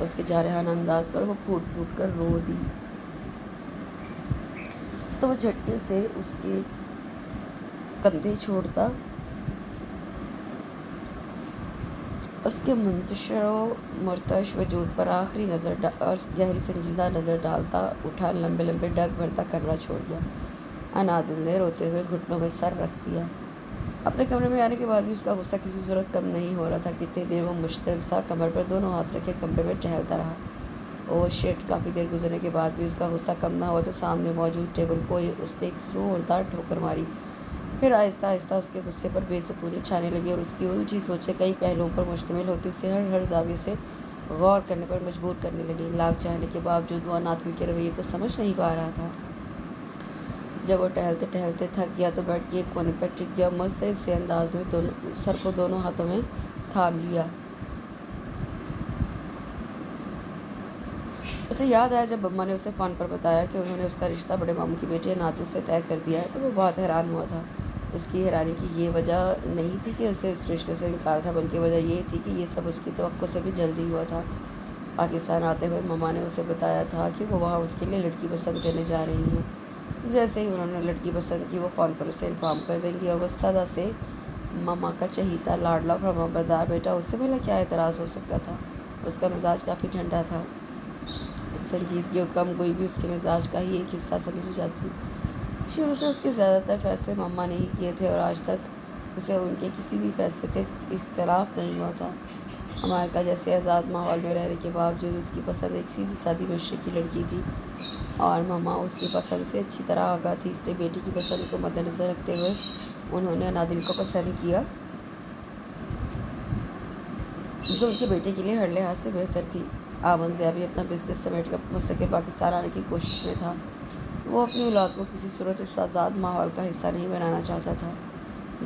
اس کے جارحانہ انداز پر وہ پھوٹ پھوٹ کر رو دی تو وہ جھٹکے سے اس کے کندھے چھوڑتا، اس کے منتشر و مرتعش وجود پر آخری نظر اور گہری سنجیدہ نظر ڈالتا اٹھا، لمبے لمبے ڈگ بھرتا کمرہ چھوڑ گیا۔ انادل نے روتے ہوئے گھٹنوں میں سر رکھ دیا۔ اپنے کمرے میں آنے کے بعد بھی اس کا غصہ کسی صورت کم نہیں ہو رہا تھا۔ کتنی دیر وہ مشتعل سا کمر پر دونوں ہاتھ رکھے کمرے میں ٹہلتا رہا۔ اوہ شٹ! کافی دیر گزرنے کے بعد بھی اس کا غصہ کم نہ ہوا تو سامنے موجود ٹیبل کو اس نے ایک زوردار ٹھوکر ماری۔ پھر آہستہ آہستہ اس کے غصے پر بے سکونی چھانے لگی اور اس کی الجھی سوچیں کئی پہلوؤں پر مشتمل ہوتی اسے ہر زاویے سے غور کرنے پر مجبور کرنے لگی۔ لاکھ چاہنے کے باوجود وہ انادل کے رویے کو سمجھ نہیں پا رہا تھا۔ جب وہ ٹہلتے ٹہلتے تھک گیا تو بیٹھ کے ایک کونے پر ٹک گیا، مضطرب سے انداز میں سر کو دونوں ہاتھوں میں تھام لیا۔ اسے یاد آیا جب اماں نے اسے فون پر بتایا کہ انہوں نے اس کا رشتہ بڑے ماموں کی بیٹی انادل سے طے کر دیا ہے تو وہ بہت حیران ہوا تھا۔ اس کی حیرانی کی یہ وجہ نہیں تھی کہ اسے اس رشتے سے انکار تھا، بلکہ وجہ یہ تھی کہ یہ سب اس کی توقع سے بھی جلدی ہوا تھا۔ پاکستان آتے ہوئے ماما نے اسے بتایا تھا کہ وہ وہاں اس کے لیے لڑکی پسند کرنے جا رہی ہیں۔ جیسے ہی انہوں نے لڑکی پسند کی وہ فون پر اسے انفارم کر دیں گی، اور وہ سدا سے ماما کا چہیتا لاڈلا فرما بردار بیٹا، اس سے بھلا کیا اعتراض ہو سکتا تھا؟ اس کا مزاج کافی ٹھنڈا تھا۔ سنجیدگی اور کم گوئی بھی اس کے مزاج کا ہی ایک حصہ سمجھی جاتی۔ شروع سے اس کے زیادہ تر فیصلے ماما نے ہی کیے تھے اور آج تک اسے ان کے کسی بھی فیصلے سے اختلاف نہیں ہوا تھا۔ امریکہ جیسے آزاد ماحول میں رہنے کے باوجود اس کی پسند ایک سیدھی سادی مشرقی لڑکی تھی اور ماما اس کی پسند سے اچھی طرح آگاہ تھی، اس لیے بیٹی کی پسند کو مد نظر رکھتے ہوئے انہوں نے انادل کو پسند کیا، جو ان کے بیٹے کے لیے ہر لحاظ سے بہتر تھی۔ آمن ضیاء بھی اپنا بزنس سمیٹ کر مستقل پاکستان آنے کی کوشش میں تھا۔ وہ اپنی اولاد کو کسی صورت اس آزاد ماحول کا حصہ نہیں بنانا چاہتا تھا۔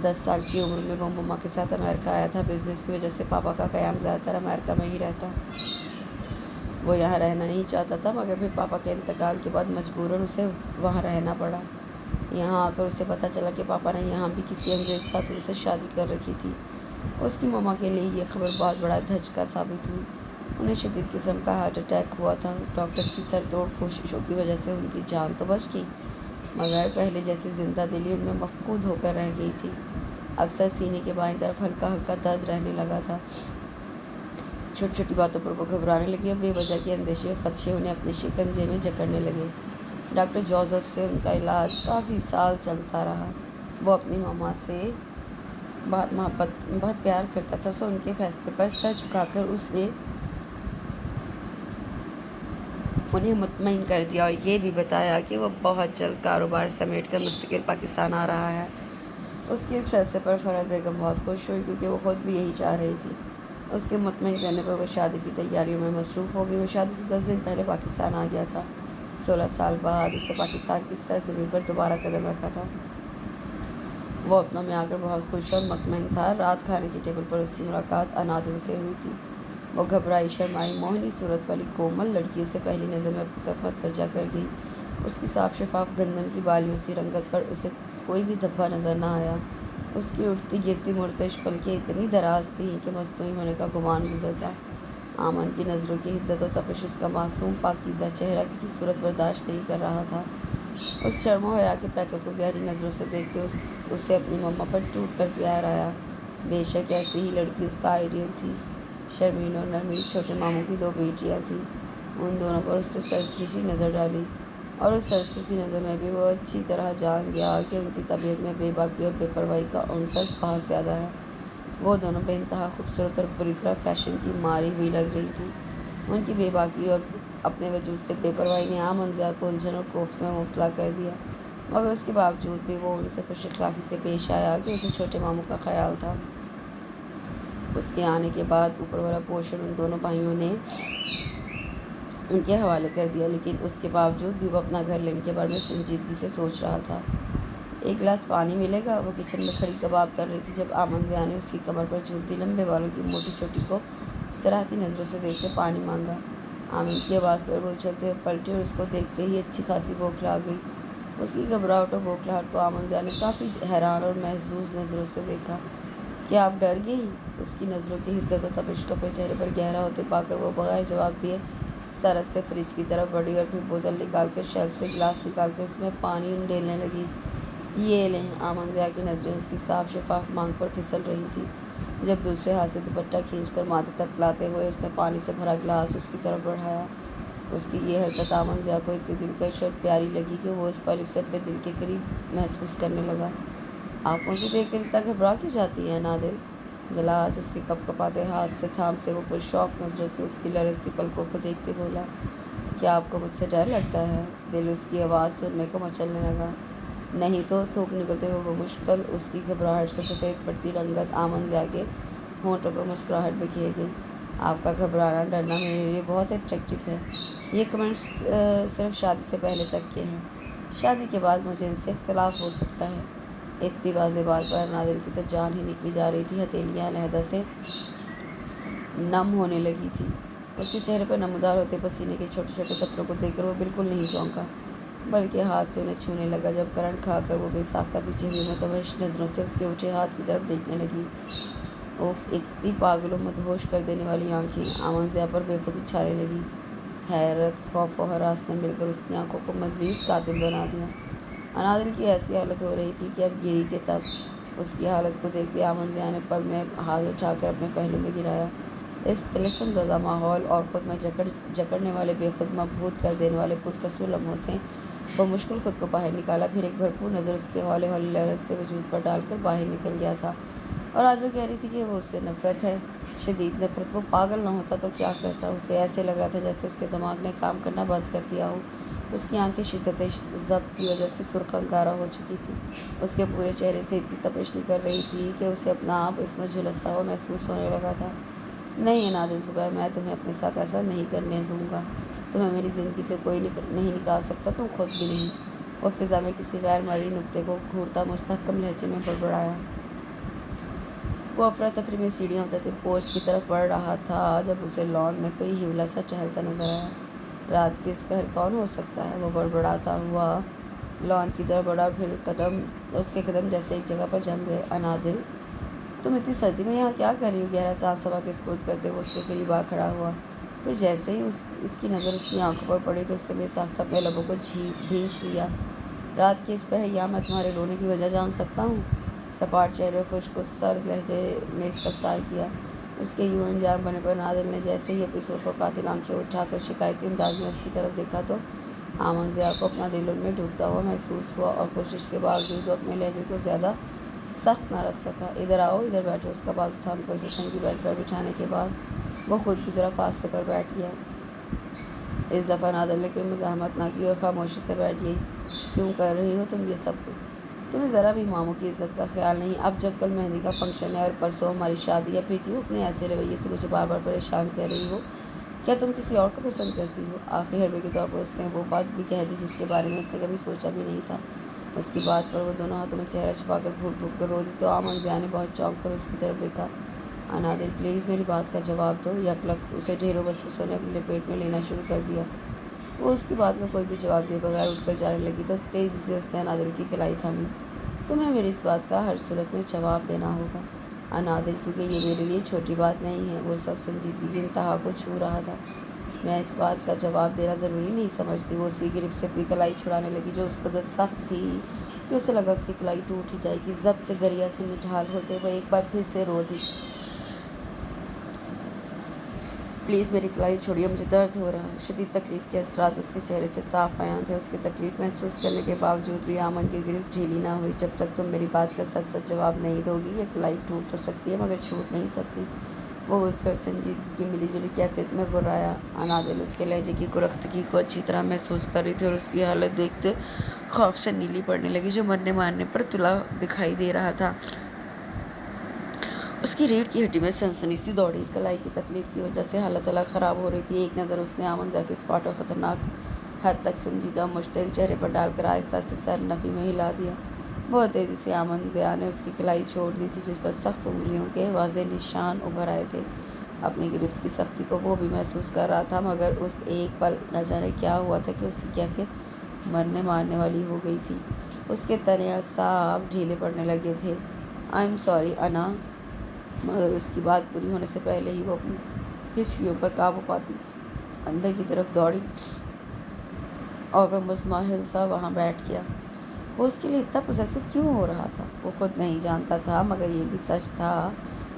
10 سال کی عمر میں وہ مما کے ساتھ امریکہ آیا تھا۔ بزنس کی وجہ سے پاپا کا قیام زیادہ تر امریکہ میں ہی رہتا۔ وہ یہاں رہنا نہیں چاہتا تھا، مگر پھر پاپا کے انتقال کے بعد مجبوراً اسے وہاں رہنا پڑا۔ یہاں آ کر اسے پتہ چلا کہ پاپا نے یہاں بھی کسی انگریز خاتون سے شادی کر رکھی تھی۔ اس کی مما کے لیے یہ خبر بہت بڑا دھچکا ثابت ہوئی۔ انہیں شدید قسم کا ہارٹ اٹیک ہوا تھا۔ ڈاکٹرز کی سر توڑ کوششوں کی وجہ سے ان کی جان تو بچ گئی، مگر پہلے جیسی زندہ دلی ان میں مفقود ہو کر رہ گئی تھی۔ اکثر سینے کے بائیں طرف ہلکا ہلکا درد رہنے لگا تھا۔ چھوٹی چھوٹی باتوں پر وہ گھبرانے لگی اور بے وجہ کے اندیشے اور خدشے انہیں اپنے شکنجے میں جکڑنے لگے۔ ڈاکٹر جوزف سے ان کا علاج کافی سال چلتا رہا۔ وہ اپنی ماما سے بہت پیار کرتا تھا، سو ان کے فیصلے پر سر جھکا کر اس نے انہیں مطمئن کر دیا اور یہ بھی بتایا کہ وہ بہت جلد کاروبار سمیٹ کر مستقل پاکستان آ رہا ہے۔ اس کے اس فیصلے پر فرحت بیگم بہت خوش ہوئی، کیونکہ وہ خود بھی یہی چاہ رہی تھی۔ اس کے مطمئن کرنے پر وہ شادی کی تیاریوں میں مصروف ہو گئی۔ وہ شادی سے 10 دن پہلے پاکستان آ گیا تھا۔ 16 سال بعد اسے پاکستان کی سرزمین پر دوبارہ قدم رکھا تھا۔ وہ اپنوں میں آ کر بہت خوش اور مطمئن تھا۔ رات کھانے کی ٹیبل پر اس کی ملاقات انادل سے ہوئی تھی۔ وہ گھبرائی شرمائی موہنی صورت والی کومل لڑکی اسے پہلی نظر میں اپنی طرف متوجہ کر گئی۔ اس کی صاف شفاف گندم کی بالیوں سی رنگت پر اسے کوئی بھی دھبا نظر نہ آیا۔ اس کی اٹھتی گرتی مرتعش پلکیں اتنی دراز تھیں کہ مصنوعی ہونے کا گمان گزرتا۔ آمن کی نظروں کی حدت و تپش اس کا معصوم پاکیزہ چہرہ کسی صورت برداشت نہیں کر رہا تھا۔ اس شرم و حیا کے پیکر کو گہری نظروں سے دیکھ کے اسے اپنی مما پر ٹوٹ کر پیار آیا۔ بے شک ایسی ہی لڑکی اس کا آئیڈیل تھی۔ شرمین اور نرمین چھوٹے ماموں کی 2 بیٹیاں تھیں۔ ان دونوں پر اس نے سرسری سی نظر ڈالی اور اس سرسری سی نظر میں بھی وہ اچھی طرح جان گیا کہ ان کی طبیعت میں بے باکی اور بے پرواہی کا عنصر بہت زیادہ ہے۔ وہ دونوں بے انتہا خوبصورت اور بری طرح فیشن کی ماری ہوئی لگ رہی تھیں۔ ان کی بے باکی اور اپنے وجود سے بے پرواہی نے عام ضیاء کو الجھن اور کوفت میں مبتلا کر دیا، مگر اس کے باوجود بھی وہ ان سے خوش اخلاقی سے پیش آیا کہ اسے چھوٹے ماموں کا خیال تھا۔ اس کے آنے کے بعد اوپر والا پورشن ان دونوں بھائیوں نے ان کے حوالے کر دیا، لیکن اس کے باوجود بھی وہ اپنا گھر لینے کے بارے میں سنجیدگی سے سوچ رہا تھا۔ 1 گلاس پانی ملے گا؟ وہ کچن میں کھڑی کباب تل رہی تھی جب آمن ضیاء نے اس کی کمر پر جھولتی لمبے بالوں کی موٹی چوٹی کو صراحتی نظروں سے دیکھ کے پانی مانگا۔ آمن کی آواز پر وہ اچھلتے ہوئے پلٹی اور اس کو دیکھتے ہی اچھی خاصی بوکھلا گئی۔ اس کی گھبراہٹ اور بوکھلاہٹ کو آمن ضیاء نے کافی حیران اور محظوظ نظروں سے دیکھا۔ کیا آپ ڈر گئی؟ اس کی نظروں کی حدت و تپش کو اپنے چہرے پر گہرا ہوتے پا کر وہ بغیر جواب دیے سرد سے فریج کی طرف بڑھی اور پھر بوتل نکال کر شیلف سے گلاس نکال کر اس میں پانی ڈیلنے لگی۔ یہ لیں۔ آمن زیاں کی نظریں اس کی صاف شفاف مانگ پر پھسل رہی تھیں جب دوسرے ہاتھ سے دوپٹہ کھینچ کر ماتھے تک لاتے ہوئے اس نے پانی سے بھرا گلاس اس کی طرف بڑھایا۔ اس کی یہ حرکت آمن زیاں کو اتنی دلکش اور پیاری لگی کہ وہ اس پل اسے اپنے دل کے قریب محسوس کرنے لگا۔ آپ مجھے دیکھ کر اتنا گھبرا کیوں جاتی ہیں نادل؟ گلاس اس کے کپ کپاتے ہاتھ سے تھامتے وہ پرشوق نظروں سے اس کی لرزتی پلکوں کو دیکھتے بولا، کیا آپ کو مجھ سے ڈر لگتا ہے؟ دل اس کی آواز سننے کو مچلنے لگا۔ نہیں تو، تھوک نکلتے ہوئے وہ مشکل اس کی گھبراہٹ سے سفید پڑتی رنگت آمن زیاں کے ہونٹوں پر مسکراہٹ بکھیر گئی۔ آپ کا گھبرانا ڈرنا میرے لیے بہت اٹریکٹیو ہے۔ یہ کمنٹس صرف شادی سے پہلے تک کے ہیں۔ شادی کے بعد مجھے ان سے اختلاف ہو سکتا ہے۔ اتنی واضح بات پر نادل کی تو جان ہی نکلی جا رہی تھی، ہتھیلیاں علیحدہ سے نم ہونے لگی تھی۔ اس کے چہرے پر نمودار ہوتے پسینے کے چھوٹے چھوٹے قطروں کو دیکھ کر وہ بالکل نہیں چونکا، بلکہ ہاتھ سے انہیں چھونے لگا۔ جب کرنٹ کھا کر وہ بے ساختہ پیچھے ہوئی متوحش نظروں سے اس کے اٹھے ہاتھ کی طرف دیکھنے لگی۔ اوف! اتنی پاگل و مدہوش کر دینے والی آنکھیں! آمن زیاں پر بے خود اچھالنے لگی۔ حیرت، خوف و ہراس نے مل کر اس کی آنکھوں کو مزید قاتل بنا دیا۔ انادل کی ایسی حالت ہو رہی تھی کہ اب گری کہ تب۔ اس کی حالت کو دیکھتے آمن زیاں نے پل میں ہاتھ اٹھا کر اپنے پہلو میں گرایا۔ اس طلسم زدہ ماحول اور خود میں جکڑنے والے، بے خود مبہوت کر دینے والے پرفسوں لمحوں سے بمشکل خود کو باہر نکالا، پھر ایک بھرپور نظر اس کے ہولے ہولے لرزتے وجود پر ڈال کر باہر نکل گیا تھا۔ اور آج وہ کہہ رہی تھی کہ وہ اس سے نفرت ہے، شدید نفرت۔ وہ پاگل نہ ہوتا تو کیا کرتا؟ اسے ایسے لگ رہا تھا جیسے اس کے دماغ نے کام کرنا بند کر دیا ہو۔ اس کی آنکھیں شدت ضبط کی وجہ سے سرخ انگارہ ہو چکی تھیں۔ اس کے پورے چہرے سے اتنی تپش نکل رہی تھی کہ اسے اپنا آپ اس میں جھلسا ہوا محسوس ہونے لگا تھا۔ نہیں نادل زبیر، میں تمہیں اپنے ساتھ ایسا نہیں کرنے دوں گا۔ تمہیں میری زندگی سے کوئی نہیں نکال سکتا، تم خود بھی نہیں۔ وہ فضا میں کسی غیر مرئی نکتے کو گھورتا مستحکم لہجے میں بڑبڑایا۔ وہ افراتفری میں سیڑھیاں اترتے پورچ کی طرف بڑھ رہا تھا جب اسے لان میں کوئی ہیولا سا ٹہلتا نظر آیا۔ رات کے اس پہر کون ہو سکتا ہے؟ وہ بڑبڑاتا ہوا لان کی طرف بڑھا اور پھر اس کے قدم جیسے ایک جگہ پر جم گئے۔ انادل، تم اتنی سردی میں یہاں کیا کر رہی ہو؟ گہرا سانس ہوا کے سپرد کرتے وہ اس کے قریب آ کھڑا ہوا۔ پھر جیسے ہی اس کی نظر اس کی آنکھوں پر پڑی تو اس سے بے ساختہ اپنے لبوں کو بھینچ لیا۔ رات کے اس پہر یہاں میں تمہارے رونے کی وجہ جان سکتا ہوں؟ سپاٹ چہرے اور خشک و سرد لہجے میں استفسار کیا۔ اس کے یوں انجام بننے پر نادل نے جیسے ہی اپنی سرخ و قاتل آنکھیں اٹھا کر شکایتی انداز میں اس کی طرف دیکھا تو آمن زیاں کو اپنا دل ان میں ڈوبتا ہوا محسوس ہوا، اور کوشش کے باوجود وہ اپنے لہجے کو زیادہ سخت نہ رکھ سکا۔ ادھر آؤ، ادھر بیٹھو۔ اس کا بازو تھام کر اسے سنگی بیڈ پر بٹھانے کے بعد وہ خود بھی ذرا فاصلے پر بیٹھ گیا۔ اس دفعہ نادل نے کوئی مزاحمت نہ کی اور خاموشی سے بیٹھ گئی۔ کیوں کر رہی ہو تم یہ سب؟ تمہیں ذرا بھی ماموں کی عزت کا خیال نہیں؟ اب جب کل مہندی کا فنکشن ہے اور پرسوں ہماری شادی ہے، پھر کیوں اپنے ایسے رویے سے مجھے بار بار پریشان کر رہی ہو؟ کیا تم کسی اور کو پسند کرتی ہو؟ آخری حربے کے طور پر اس نے وہ بات بھی کہہ دی جس کے بارے میں اس نے کبھی سوچا بھی نہیں تھا۔ اس کی بات پر وہ دونوں ہاتھوں میں چہرہ چھپا کر پھوٹ پھوٹ کر رو دی تو آمن زیاں نے بہت چونک کر اس کی طرف دیکھا۔ انادل، پلیز میری بات کا جواب دو۔ یکلخت اسے ڈھیروں وسوسوں نے اپنی لپیٹ میں لینا شروع کر دیا۔ وہ اس کی بات کا کوئی بھی جواب دیے بغیر اٹھ کر جانے لگی تو تیزی سے اس نے انادل کی کلائی تھامی۔ تمہیں میری اس بات کا ہر صورت میں جواب دینا ہوگا انادل، کیونکہ یہ میرے لیے چھوٹی بات نہیں ہے۔ وہ سخت سنجیدگی کی انتہا کو چھو رہا تھا۔ میں اس بات کا جواب دینا ضروری نہیں سمجھتی۔ وہ اس کی گرفت سے اپنی کلائی چھڑانے لگی جو اس قدر سخت تھی کہ اسے لگا اس کی کلائی ٹوٹ ہی جائے گی۔ ضبط گریہ سے نڈھال ہوتے وہ ایک بار پھر سے رو دی۔ پلیز میری کلائی چھوڑیے، مجھے درد ہو رہا ہے۔ شدید تکلیف کے اثرات اس کے چہرے سے صاف بیان تھے۔ اس کی تکلیف محسوس کرنے کے باوجود بھی آمن کی گرفت ڈھیلی نہ ہوئی۔ جب تک تم میری بات کا سچ سچ جواب نہیں دو گی، یہ کلائی ٹوٹ تو سکتی ہے مگر چھوٹ نہیں سکتی۔ وہ غصے اور سنجیدگی کی ملی جلی کیفیت میں گرایا۔ انادل اس کے لہجے کی گرختگی کو اچھی طرح محسوس کر رہی تھی اور اس کی حالت دیکھتے خوف سے نیلی پڑنے لگی جو مرنے مارنے پر تلا دکھائی دے رہا تھا۔ اس کی ریڑھ کی ہڈی میں سنسنی سی دوڑی۔ کلائی کی تکلیف کی وجہ سے حالت الگ خراب ہو رہی تھی۔ ایک نظر اس نے آمن زیاں کے اسپاٹ اور خطرناک حد تک سنجیدہ اور مشتعل چہرے پر ڈال کر آہستہ سے سر نفی میں ہلا دیا۔ بہت تیزی سے آمن زیاں نے اس کی کلائی چھوڑ دی تھی جس پر سخت انگلیوں کے واضح نشان ابھر آئے تھے۔ اپنی گرفت کی سختی کو وہ بھی محسوس کر رہا تھا مگر اس ایک پل نہ جانے کیا ہوا تھا کہ اس کی کیفیت مرنے مارنے والی ہو گئی تھی۔ اس کے تنے اعصاب ڈھیلے پڑنے لگے تھے۔ آئی ایم سوری انا، مگر اس کی بات پوری ہونے سے پہلے ہی وہ اپنی ہچکیوں پر قابو پاتی اندر کی طرف دوڑی اور وہ مزمحل سا وہاں بیٹھ گیا۔ وہ اس کے لیے اتنا پوزیسو کیوں ہو رہا تھا وہ خود نہیں جانتا تھا، مگر یہ بھی سچ تھا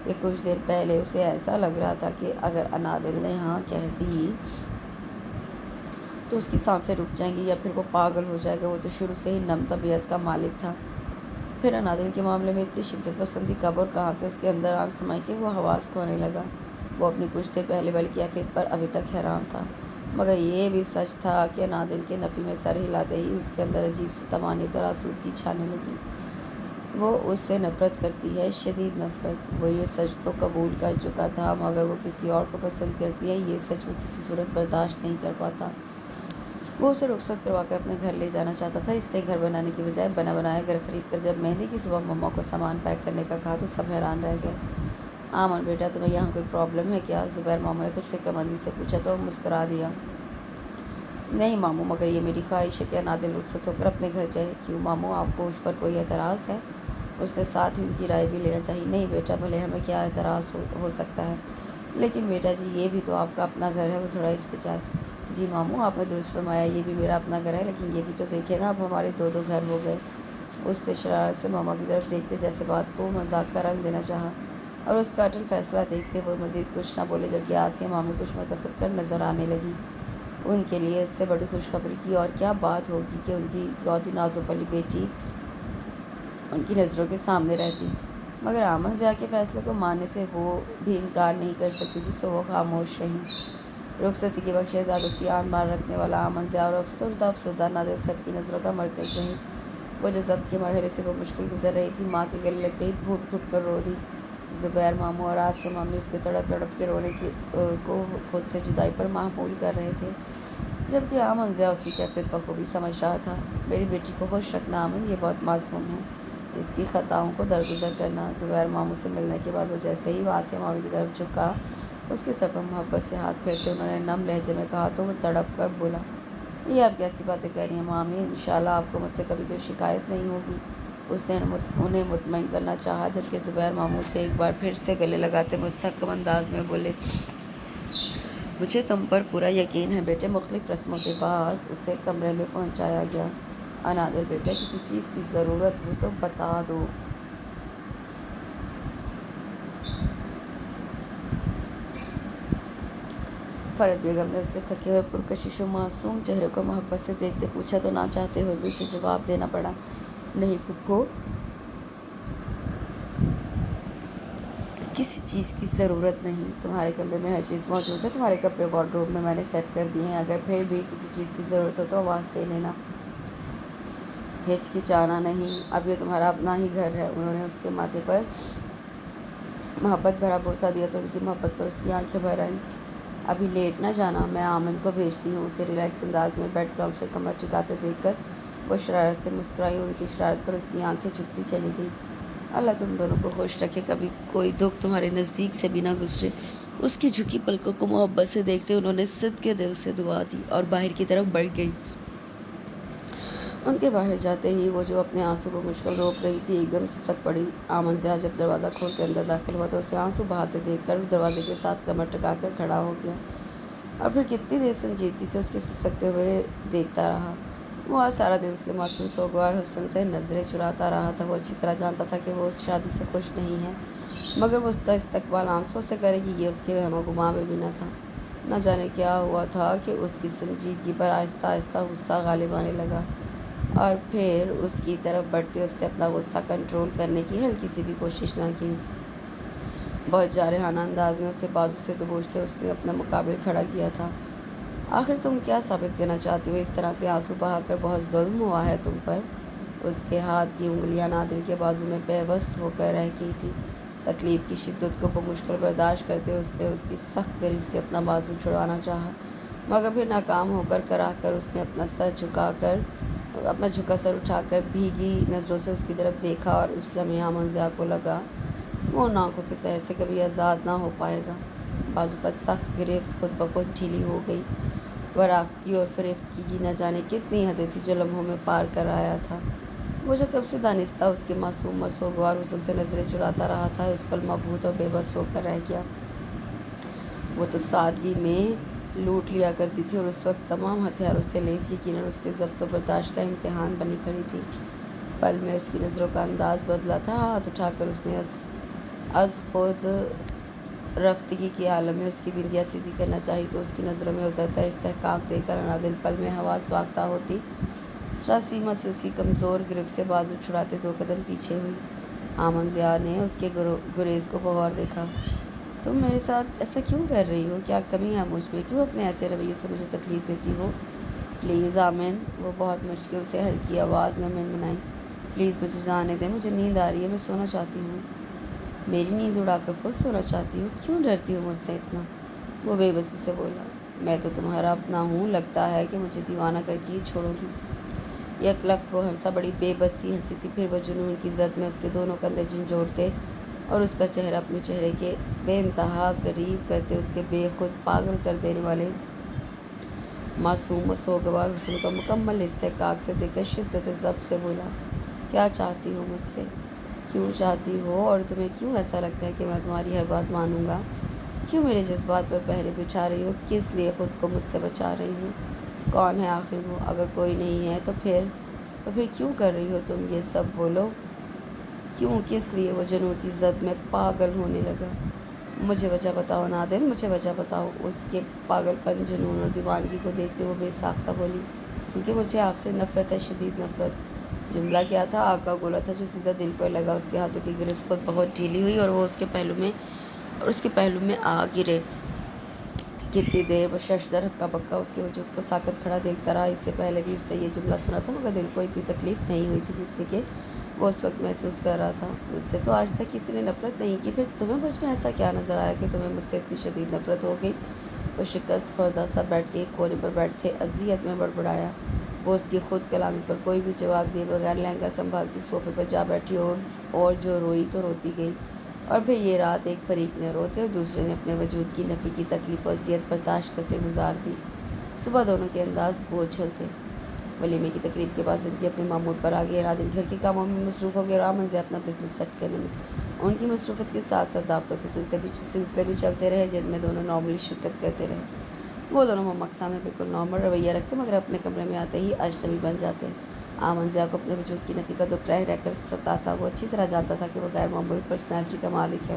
کہ کچھ دیر پہلے اسے ایسا لگ رہا تھا کہ اگر انادل نے ہاں کہہ دی تو اس کی سانسیں رک جائیں گی یا پھر وہ پاگل ہو جائے گا۔ وہ تو شروع سے ہی نم طبیعت کا مالک تھا، پھر انادل کے معاملے میں اتنی شدت پسندی کب اور کہاں سے اس کے اندر آن سمائی کہ وہ حواس کھونے لگا۔ وہ اپنی کچھ دیر پہلے والی کیفیت پر ابھی تک حیران تھا، مگر یہ بھی سچ تھا کہ انادل کے نفی میں سر ہلاتے ہی اس کے اندر عجیب سی طمانینت اور آسودگی چھانے لگی۔ وہ اس سے نفرت کرتی ہے، شدید نفرت۔ وہ یہ سچ تو قبول کر چکا تھا، مگر وہ کسی اور کو پسند کرتی ہے یہ سچ وہ کسی صورت برداشت نہیں کر پاتا۔ وہ اسے رخصت کروا کر اپنے گھر لے جانا چاہتا تھا، اس سے گھر بنانے کی بجائے بنا بنایا گھر خرید کر جب مہندی کی صبح مما کو سامان پیک کرنے کا کہا تو سب حیران رہ گئے۔ آمن بیٹا تمہیں یہاں کوئی پرابلم ہے کیا؟ زبیر ماموں نے کچھ فکر مندی سے پوچھا تو وہ مسکرا دیا۔ نہیں ماموں، مگر یہ میری خواہش ہے کہ انادل رخصت ہو کر اپنے گھر جائے۔ کیوں ماموں، آپ کو اس پر کوئی اعتراض ہے؟ اس نے ساتھ ہی ان کی رائے بھی لینا چاہی۔ نہیں بیٹا، بھلے ہمیں کیا اعتراض ہو سکتا ہے، لیکن بیٹا جی یہ بھی تو آپ کا اپنا گھر ہے۔ وہ تھوڑا ہچکچائے۔ جی ماموں، آپ نے درست فرمایا، یہ بھی میرا اپنا گھر ہے، لیکن یہ بھی تو دیکھیں نا، اب ہمارے دو دو گھر ہو گئے۔ اس سے شرارت سے ماما کی طرف دیکھتے جیسے بات کو مذاق کا رنگ دینا چاہا، اور اس کا اٹل فیصلہ دیکھتے وہ مزید کچھ نہ بولے، جبکہ آسیہ مامی کچھ متفکر نظر آنے لگی۔ ان کے لیے اس سے بڑی خوشخبری کی اور کیا بات ہوگی کہ ان کی اکلوتی نازک والی بیٹی ان کی نظروں کے سامنے رہتی، مگر آمن ضیاء کے فیصلے کو ماننے سے وہ بھی انکار نہیں کر سکتی تھی، سو وہ خاموش رہیں۔ رخصتی کے وقت شہزادوں سی آن بان رکھنے والا آمن ضیاء اور افسردہ انادل سب کی نظروں کا مرکز رہی۔ وہ جو ضبط کے مرحلے سے وہ مشکل گزر رہی تھی، ماں کے گلے لگتے ہی پھوٹ پھوٹ کر رو دی۔ زبیر ماموں اور آسیہ مامی اس کے تڑپ تڑپ کے رونے کو خود سے جدائی پر محمول کر رہے تھے، جبکہ آمن ضیاء اس کی کیفیت بخوبی سمجھ رہا تھا۔ میری بیٹی کو خوش رکھنا آمن، یہ بہت معصوم ہے، اس کی خطاؤں کو درگزر کرنا۔ زبیر ماموں سے ملنے کے بعد وہ جیسے ہی آسیہ مامی کی طرف جھکا، اس کے سر پر محبت سے ہاتھ پھیرتے انہوں نے نم لہجے میں کہا تو وہ تڑپ کر بولا، یہ آپ کیسی باتیں کر رہی ہیں مامی؟ انشاءاللہ آپ کو مجھ سے کبھی کوئی شکایت نہیں ہوگی۔ اس نے انہیں مطمئن کرنا چاہا، جبکہ زبیر ماموں سے ایک بار پھر سے گلے لگاتے مستحکم انداز میں بولے، مجھے تم پر پورا یقین ہے بیٹے۔ مختلف رسموں کے بعد اسے کمرے میں پہنچایا گیا۔ انادل بیٹے، کسی چیز کی ضرورت ہو تو بتا دو۔ فرد بیگم نے اس کے تھکے ہوئے پرکشش و معصوم چہرے کو محبت سے دیکھتے پوچھا تو نہ چاہتے ہوئے بھی اسے جواب دینا پڑا، نہیں پھپھو، کسی چیز کی ضرورت نہیں۔ تمہارے کمرے میں ہر چیز موجود ہے، تمہارے کپڑے وارڈروب میں نے سیٹ کر دیے ہیں، اگر پھر بھی کسی چیز کی ضرورت ہو تو آواز دے لینا، ہچکچانا نہیں، اب یہ تمہارا اپنا ہی گھر ہے۔ انہوں نے اس کے ماتھے پر محبت بھرا بوسہ دیا تو ان کی محبت پر اس کی آنکھیں بھر آئیں۔ ابھی لیٹ نہ جانا، میں آمن کو بھیجتی ہوں۔ اسے ریلیکس انداز میں بیڈ پر اسے کمر ٹکاتے دیکھ کر وہ شرارت سے مسکرائی، ان کی شرارت پر اس کی آنکھیں جھکتی چلی گئی۔ اللہ تم دونوں کو خوش رکھے، کبھی کوئی دکھ تمہارے نزدیک سے بھی نہ گزرے۔ اس کی جھکی پلکوں کو محبت سے دیکھتے انہوں نے صدقے دل سے دعا دی اور باہر کی طرف بڑھ گئی۔ ان کے باہر جاتے ہی وہ جو اپنے آنسو کو مشکل روک رہی تھی ایک دم سسک پڑی۔ آمن ضیاء جب دروازہ کھول کے اندر داخل ہوا تو اسے آنسو بہاتے دیکھ کر دروازے کے ساتھ کمر ٹکا کر کھڑا ہو گیا، اور پھر کتنی دیر سنجیدگی سے اس کے سسکتے ہوئے دیکھتا رہا۔ وہ آج سارا دن اس کے معصوم سوگوار حسن سے نظریں چراتا رہا تھا۔ وہ اچھی طرح جانتا تھا کہ وہ اس شادی سے خوش نہیں ہے، مگر وہ اس کا استقبال آنسوں سے کرے گی یہ اس کے وہم و گمان میں بھی نہ تھا۔ نہ جانے کیا ہوا تھا کہ اس کی سنجیدگی پر آہستہ آہستہ غصہ غالب آنے لگا، اور پھر اس کی طرف بڑھتے اس نے اپنا غصہ کنٹرول کرنے کی ہلکی سی بھی کوشش نہ کی۔ بہت جارحانہ انداز میں اسے بازو سے دبوچتے اس نے اپنا مقابل کھڑا کیا تھا۔ آخر تم کیا ثابت کرنا چاہتی ہو؟ اس طرح سے آنسو بہا کر بہت ظلم ہوا ہے تم پر؟ اس کے ہاتھ کی انگلیاں انادل کے بازو میں پیوست ہو کر رہ گئی تھی۔ تکلیف کی شدت کو بمشکل برداشت کرتے اس نے اس کی سخت قریب سے اپنا بازو چھڑوانا چاہا، مگر پھر ناکام ہو کر کراہ کر اس نے اپنا جھکا سر اٹھا کر بھیگی نظروں سے اس کی طرف دیکھا، اور اس لمحے آمن ضیاء کو لگا وہ ان آنکھوں کے سحر سے کبھی آزاد نہ ہو پائے گا۔ بازو پر سخت گرفت خود بخود ڈھیلی ہو گئی۔ وہ رافتگی اور فریفتگی کی نہ جانے کتنی حدیں تھی جو لمحوں میں پار کر آیا تھا۔ وہ جو کب سے دانستہ اس کے معصوم اور سوگوار حسن سے نظریں چراتا رہا تھا، اس پل مبہوت اور بے بس ہو کر رہ گیا۔ وہ تو سادگی میں لوٹ لیا کرتی تھی، اور اس وقت تمام ہتھیاروں سے لیس یقیناً اس کے ضبط و برداشت کا امتحان بنی کھڑی تھی۔ پل میں اس کی نظروں کا انداز بدلا تھا۔ ہاتھ اٹھا کر اس نے از خود رفتگی کے عالم میں اس کی بندیاں سیدھی کرنا چاہی تو اس کی نظروں میں اترتا استحقاق دے کر انادل پل میں حواس بھاگتا ہوتی سیما سے اس کی کمزور گرفت سے بازو چھڑاتے 2 قدم پیچھے ہوئی۔ آمن ضیاء نے اس کے گریز کو بغور دیکھا۔ تم میرے ساتھ ایسا کیوں کر رہی ہو؟ کیا کمی ہے مجھ میں؟ کیوں اپنے ایسے رویے سے مجھے تکلیف دیتی ہو؟ پلیز آمن، وہ بہت مشکل سے ہلکی آواز میں منمنائی، پلیز مجھے جانے دیں، مجھے نیند آ رہی ہے، میں سونا چاہتی ہوں۔ میری نیند اڑا کر خود سونا چاہتی ہو؟ کیوں ڈرتی ہو مجھ سے اتنا؟ وہ بے بسی سے بولا۔ میں تو تمہارا اپنا ہوں، لگتا ہے کہ مجھے دیوانہ کر کے ہی چھوڑو گی۔ یک لخت وہ ہنسا، بڑی بے بسی ہنسی تھی، پھر وہ جنون کی زد میں اس کے دونوں کندھے جھنجھوڑتے اور اس کا چہرہ اپنے چہرے کے بے انتہا قریب کرتے اس کے بے خود پاگل کر دینے والے معصوم و سوگوار حسن کو مکمل استحقاق سے دیکھ کر شدت ضبط سے بولا، کیا چاہتی ہو مجھ سے؟ کیوں چاہتی ہو؟ اور تمہیں کیوں ایسا لگتا ہے کہ میں تمہاری ہر بات مانوں گا؟ کیوں میرے جذبات پر پہرے بچھا رہی ہو؟ کس لیے خود کو مجھ سے بچا رہی ہو؟ کون ہے آخر وہ؟ اگر کوئی نہیں ہے تو پھر کیوں کر رہی ہو تم یہ سب؟ بولو کیوں؟ کس لیے؟ وہ جنون کی زد میں پاگل ہونے لگا۔ مجھے وجہ بتاؤ نادل، مجھے وجہ بتاؤ۔ اس کے پاگل پن، جنون اور دیوانگی کو دیکھتے وہ بے ساختہ بولی، کیونکہ مجھے آپ سے نفرت ہے، شدید نفرت۔ جملہ کیا تھا؟ آگ کا گولا تھا جو سیدھا دل پر لگا۔ اس کے ہاتھوں کی گرفت خود بہت ڈھیلی ہوئی اور وہ اس کے پہلو میں آ گرے۔ کتنی دیر وہ ششدر ہکا بکا اس کے وجود کو ساکت کھڑا دیکھتا رہا۔ اس سے پہلے بھی اس نے یہ جملہ سنا تھا، مگر دل کو اتنی تکلیف نہیں ہوئی تھی جتنی کہ وہ اس وقت محسوس کر رہا تھا۔ مجھ سے تو آج تک کسی نے نفرت نہیں کی، پھر تمہیں مجھ میں ایسا کیا نظر آیا کہ تمہیں مجھ سے اتنی شدید نفرت ہو گئی؟ وہ شکست خوردہ سا بیٹھ کے ایک کونے پر بیٹھتے اذیت میں بڑبڑایا۔ وہ اس کی خود کلامی پر کوئی بھی جواب دیے بغیر لہنگا سنبھالتی صوفے پر جا بیٹھی اور جو روئی تو روتی گئی۔ اور پھر یہ رات ایک فریق نے روتے اور دوسرے نے اپنے وجود کی نفی کی تکلیف و اذیت برداشت کرتے گزار دی۔ صبح دونوں کے انداز بوجھل تھے۔ ولیمے کی تقریب کے بعد زندگی اپنے معمول پر آ گئی۔ نادل گھر کے کاموں میں مصروف ہو گئے اور آمن ضیاء اپنا بزنس سیٹ کرنے میں۔ ان کی مصروفیت کے ساتھ ساتھ دعوتوں کے سلسلے بھی چلتے رہے جن میں دونوں نارملی شرکت کرتے رہے۔ وہ دونوں مما کے سامنے بالکل نارمل رویہ رکھتے، مگر اپنے کمرے میں آتے ہی اجنبی بن جاتے۔ آمن ضیاء کو اپنے وجود کی نفی کا دکھ رہ رہ کر ستاتا۔ وہ اچھی طرح جانتا تھا کہ وہ غیر معمولی پرسنالٹی کا مالک ہے۔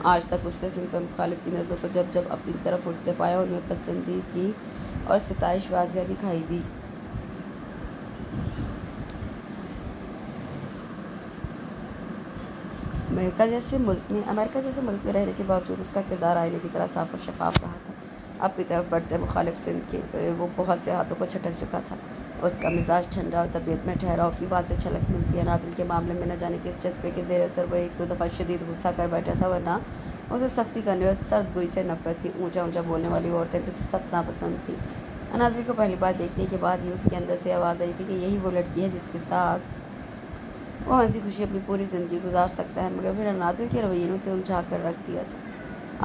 آج تک اس نے صنف مخالف کی نظروں کو جب جب اپنی طرف اٹھتے پایا، ان میں پسندیدگی اور ستائش واضح دکھائی دی۔ امریکہ جیسے ملک میں رہنے کے باوجود اس کا کردار آئینے کی طرح صاف اور شفاف رہا تھا۔ اپنی طرف بڑھتے مخالف سمت کے وہ بہت سے ہاتھوں کو چھٹک چکا تھا۔ اس کا مزاج ٹھنڈا اور طبیعت میں ٹھہراؤ کی واضح جھلک ملتی ہے۔ نادل کے معاملے میں نہ جانے کس جذبے کے زیر اثر وہ 1-2 دفعہ شدید غصہ کر بیٹھا تھا، ورنہ اسے سختی کرنے اور سرد گوئی سے نفرت تھی۔ اونچا اونچا بولنے والی عورتیں بھی اسے سخت ناپسند تھیں۔ انادل کو پہلی بار دیکھنے کے بعد ہی اس کے اندر سے آواز آئی تھی کہ یہی وہ لڑکی ہے جس کے ساتھ وہ ہنسی خوشی اپنی پوری زندگی گزار سکتا ہے، مگر پھر انادل کے رویے نے اسے الجھا کر رکھ دیا تھا۔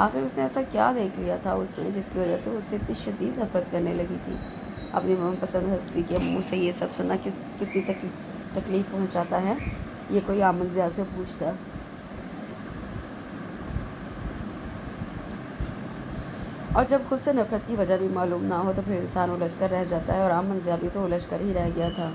آخر اس نے ایسا کیا دیکھ لیا تھا اس میں جس کی وجہ سے وہ اس سے اتنی شدید نفرت کرنے لگی تھی؟ اپنی من پسند ہستی کے منہ سے یہ سب سننا کتنی تکلیف پہنچاتا ہے؟ یہ کوئی آمن ضیاء سے پوچھتا۔ اور جب خود سے نفرت کی وجہ بھی معلوم نہ ہو تو پھر انسان الجھ کر رہ جاتا ہے، اور آمن ضیاء بھی تو الجھ کر ہی رہ گیا تھا۔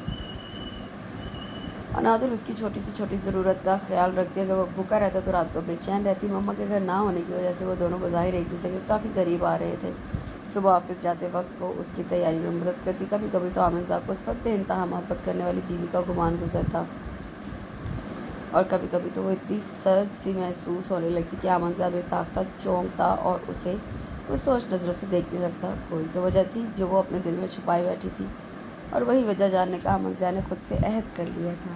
انادل اس کی چھوٹی سے چھوٹی ضرورت کا خیال رکھتی۔ اگر وہ بھوکا رہتا تو رات کو بے چین رہتی۔ مما کے گھر نہ ہونے کی وجہ سے وہ دونوں بظاہر ایک دوسرے کے کافی قریب آ رہے تھے۔ صبح آفس جاتے وقت وہ اس کی تیاری میں مدد کرتی۔ کبھی کبھی تو آمن ضیاء کو اس پر بے انتہا محبت کرنے والی بیوی کا گمان گزرتا، اور کبھی کبھی تو وہ اتنی سرد سی محسوس ہونے لگتی کہ آمن ضیاء بے ساختہ چونکتا اور اسے اس سوچ نظروں سے دیکھنے لگتا۔ کوئی تو وجہ تھی جو وہ اپنے دل میں چھپائے بیٹھی تھی، اور وہی وجہ جاننے کا آمن ضیاء نے خود سے عہد کر لیا تھا۔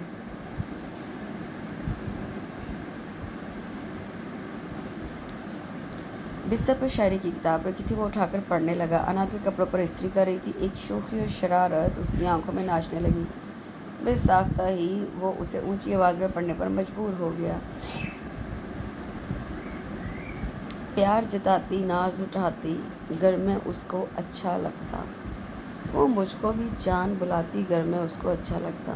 بستر پر شاعری کی کتاب رکھی تھی، وہ اٹھا کر پڑھنے لگا۔ انادل کپڑوں پر استری کر رہی تھی۔ ایک شوخی اور شرارت اس کی آنکھوں میں ناچنے لگی۔ بے ساختہ ہی وہ اسے اونچی آواز میں پڑھنے پر مجبور ہو گیا۔ پیار جتاتی، ناز اٹھاتی، گر میں اس کو اچھا لگتا۔ وہ مجھ کو بھی جان بلاتی، گر میں اس کو اچھا لگتا۔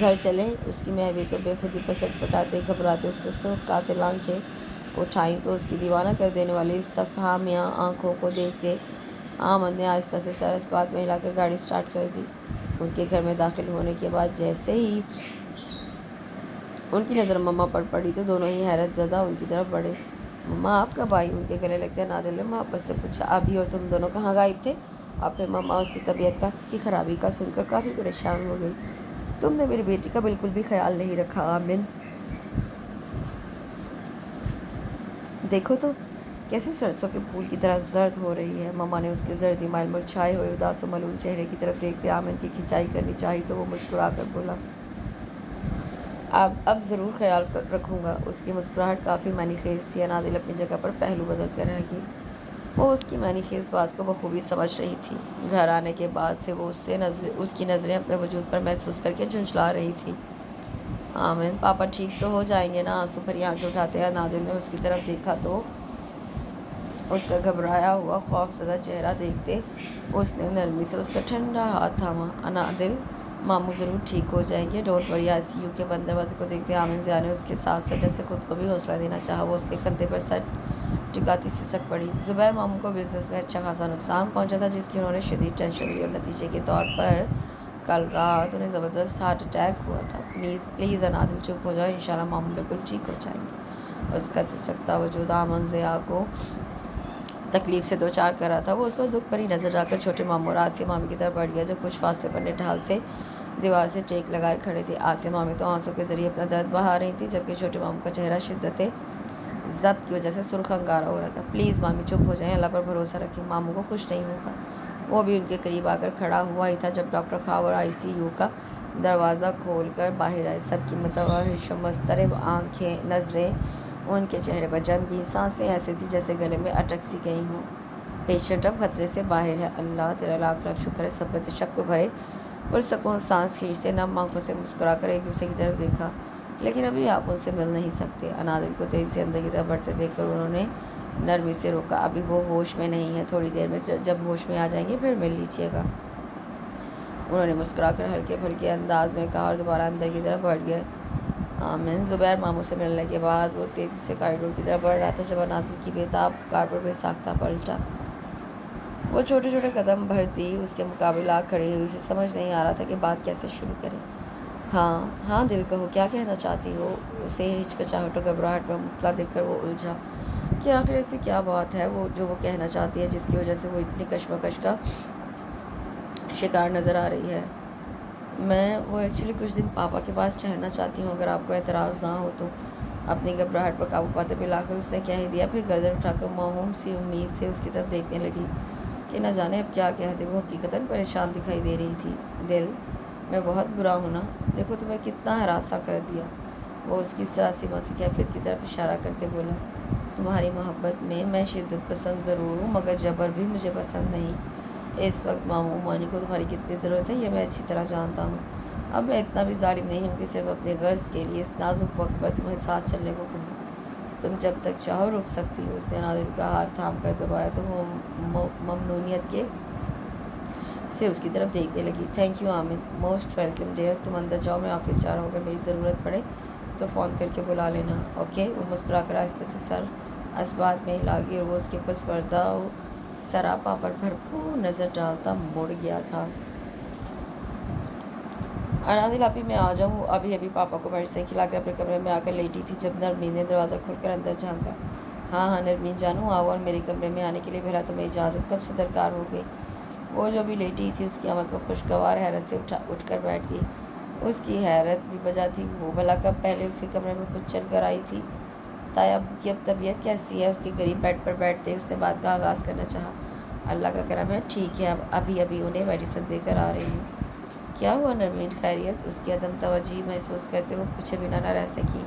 گھر چلے۔ اس کی محوی تو بے خودی پر سٹپٹاتے گھبراتے اس نے سرخ قاتل آنکھیں اٹھائیں تو اس کی دیوانہ کر دینے والی استفہامیہ آنکھوں کو دیکھتے آمن نے آہستہ سے سر اس بات میں ہلا کر گاڑی سٹارٹ کر دی۔ ان کے گھر میں داخل ہونے کے بعد جیسے ہی ان کی نظر مما پر پڑی تو دونوں ہی حیرت زدہ ان کی طرف بڑھے۔ مما آپ کب آئی؟ ان کے گلے لگتے نادل نے محبت سے پوچھا۔ ابھی اور تم دونوں کہاں غائب تھے؟ اور پھر مما اس کی طبیعت کی خرابی کا سن کر کافی پریشان ہو گئی۔ تم نے میری بیٹی کا بالکل بھی خیال نہیں رکھا آمن۔ دیکھو تو کیسے سرسوں کے پھول کی طرح زرد ہو رہی ہے۔ مما نے اس کے زردی مائل مرجھائے ہوئے اداس و ملول چہرے کی طرف دیکھتے آمن کی کھنچائی کرنی چاہی تو وہ مسکرا کر بولا، اب ضرور خیال رکھوں گا۔ اس کی مسکراہٹ کافی معنی خیز تھی۔ انادل اپنی جگہ پر پہلو بدل کر رہ گئی۔ وہ اس کی معنی خیز بات کو بخوبی سمجھ رہی تھی۔ گھر آنے کے بعد سے وہ اس کی نظریں اپنے وجود پر محسوس کر کے جھنجھلا رہی تھی۔ آمن پاپا ٹھیک تو ہو جائیں گے نا؟ آنسو بھری آنکھیں اٹھاتے انادل نے اس کی طرف دیکھا تو اس کا گھبرایا ہوا خوف زدہ چہرہ دیکھتے اس نے نرمی سے اس کا ٹھنڈا ہاتھ تھاما۔ انادل ماموں ضرور ٹھیک ہو جائیں گے، don't worry. I C you کے بند دروازے کو دیکھتے آمن ضیاء نے اس کے ساتھ ساتھ جیسے خود کو بھی حوصلہ دینا چاہا۔ وہ اس کے کندھے پر سر ٹکاتی سسک پڑی۔ زبیر ماموں کو بزنس میں اچھا خاصا نقصان پہنچا تھا جس کی انہوں نے شدید ٹینشن لی اور نتیجے کے طور پر کل رات انہیں زبردست ہارٹ اٹیک ہوا تھا۔ پلیز انادل چپ ہو جاؤ، انشاءاللہ ماموں بالکل ٹھیک ہو جائیں گے۔ اس کا سسکتا وجود آمن ضیاء کو تکلیف سے دوچار کر رہا تھا۔ وہ اس پر دکھ بھری نظر جا کر چھوٹے ماموں اور آسیہ مامی کی طرف بڑھ گیا جو کچھ فاصلے پر نڈھال سے دیوار سے ٹیک لگائے کھڑے تھے۔ آسیہ مامی تو آنسوں کے ذریعے اپنا درد بہا رہی تھی جبکہ چھوٹے ماموں کا چہرہ شدت ضبط کی وجہ سے سرخ انگارہ ہو رہا تھا۔ پلیز مامی چپ ہو جائیں، اللہ پر بھروسہ رکھیں، ماموں کو کچھ نہیں ہوگا۔ وہ بھی ان کے قریب آ کر کھڑا ہوا ہی تھا جب doctor Khawar I C U کا دروازہ کھول کر باہر آئے۔ سب کی متوحش و مضطرب نظریں ان کے چہرے پر جم گئی۔ سانسیں ایسے تھی جیسے گلے میں اٹک سی گئی ہوں۔ پیشنٹ اب خطرے سے باہر ہے۔ اللہ تیرا لاکھ لاکھ شکر ہے۔ سب نے تشکر بھرے پرسکون سانس کھینچتے نم آنکھوں سے مسکرا کر ایک دوسرے کی طرف دیکھا۔ لیکن ابھی آپ ان سے مل نہیں سکتے۔ انادل کو تیزی سے اندر کی طرف بڑھتے دیکھ کر انہوں نے نرمی سے روکا۔ ابھی وہ ہوش میں نہیں ہے، تھوڑی دیر میں جب ہوش میں آ جائیں گے پھر مل لیجیے گا، انہوں نے مسکرا کر ہلکے پھلکے انداز میں کہا اور دوبارہ اندر کی طرف بڑھ گئے۔ آمن زبیر ماموں سے ملنے کے بعد وہ تیزی سے کاریڈور کی طرف بڑھ رہا تھا جب انادل کی بےتاب کار پر بے ساختہ پلٹا۔ وہ چھوٹے چھوٹے قدم بھرتی اس کے مقابل آ کھڑی ہوئی، اسے سمجھ نہیں آ رہا تھا کہ بات کیسے شروع کرے۔ ہاں دل کہو، کیا کہنا چاہتی ہو؟ اسے ہچکچاہٹ اور گھبراہٹ میں مبتلا دیکھ کر وہ الجھا کہ آخر ایسی کیا بات ہے جو وہ کہنا چاہتی ہے جس کی وجہ سے وہ اتنی کشمکش کا شکار نظر آ رہی ہے۔ وہ ایکچولی کچھ دن پاپا کے پاس ٹھہرنا چاہتی ہوں، اگر آپ کو اعتراض نہ ہو تو۔ اپنی گھبراہٹ پر قابو پاتے بالآخر اس نے کہہ ہی دیا، پھر گردن اٹھا کر موہوم سی امید سے اس کی طرف دیکھنے لگی کہ نہ جانے اب کیا کہہ دے۔ وہ حقیقتاً پریشان دکھائی دے رہی تھی۔ دل میں بہت برا ہوں نا، دیکھو تمہیں کتنا ہراساں کر دیا۔ وہ اس کی سیاسی ماسی کیفیت کی طرف اشارہ کرتے بولا، تمہاری محبت میں شدت پسند ضرور ہوں مگر جبر بھی مجھے پسند نہیں۔ اس وقت ماموں مانی کو تمہاری کتنی ضرورت ہے یہ میں اچھی طرح جانتا ہوں۔ اب میں اتنا بھی ظالم نہیں ہوں کہ صرف اپنے غرض کے لیے اس نازک وقت پر تمہیں ساتھ چلنے کو کہوں۔ تم جب تک چاہو رک سکتی ہو۔ اس نے انادل کا ہاتھ تھام کر دبایا تو وہ ممنونیت سے اس کی طرف دیکھنے لگی۔ تھینک یو آمن، موسٹ ویلکم ڈیئر، تم اندر جاؤ، میں آفس جا رہا ہوں، اگر میری ضرورت پڑے تو فون کر کے بلا لینا، اوکے؟ وہ مسکرا کر آہستہ سے سر اسبات میں ہلا گئی اور وہ اس کے پس پردہ سراپا پر بھرپور نظر ڈالتا مڑ گیا تھا۔ انادل ابھی میں آ جاؤں؟ وہ ابھی پاپا کو میڈیسن کھلا کر اپنے کمرے میں آ کر لیٹی تھی جب نرمین نے دروازہ کھول کر اندر جھانکا۔ ہاں نرمین جانو آؤ، اور میرے کمرے میں آنے کے لیے بھلا تمہیں اجازت کب سے درکار ہو گئی؟ وہ جو بھی لیٹی تھی اس کی آمد پر خوشگوار حیرت سے اٹھ کر بیٹھ گئی۔ اس کی حیرت بھی وجہ تھی، وہ بھلا کب پہلے اس کے کمرے میں خود چل کر آئی تھی۔ تایا کی اب طبیعت کیسی ہے؟ اس کے قریب بیڈ پر بیٹھتے اس نے بات کا آغاز کرنا چاہا۔ اللہ کا کرم ہے، ٹھیک ہے، ابھی انہیں میڈیسن دے کر آ رہی ہوں۔ کیا ہوا نرمین، خیریت؟ اس کی عدم توجہی محسوس کرتے وہ پوچھے بنا نہ رہ سکی۔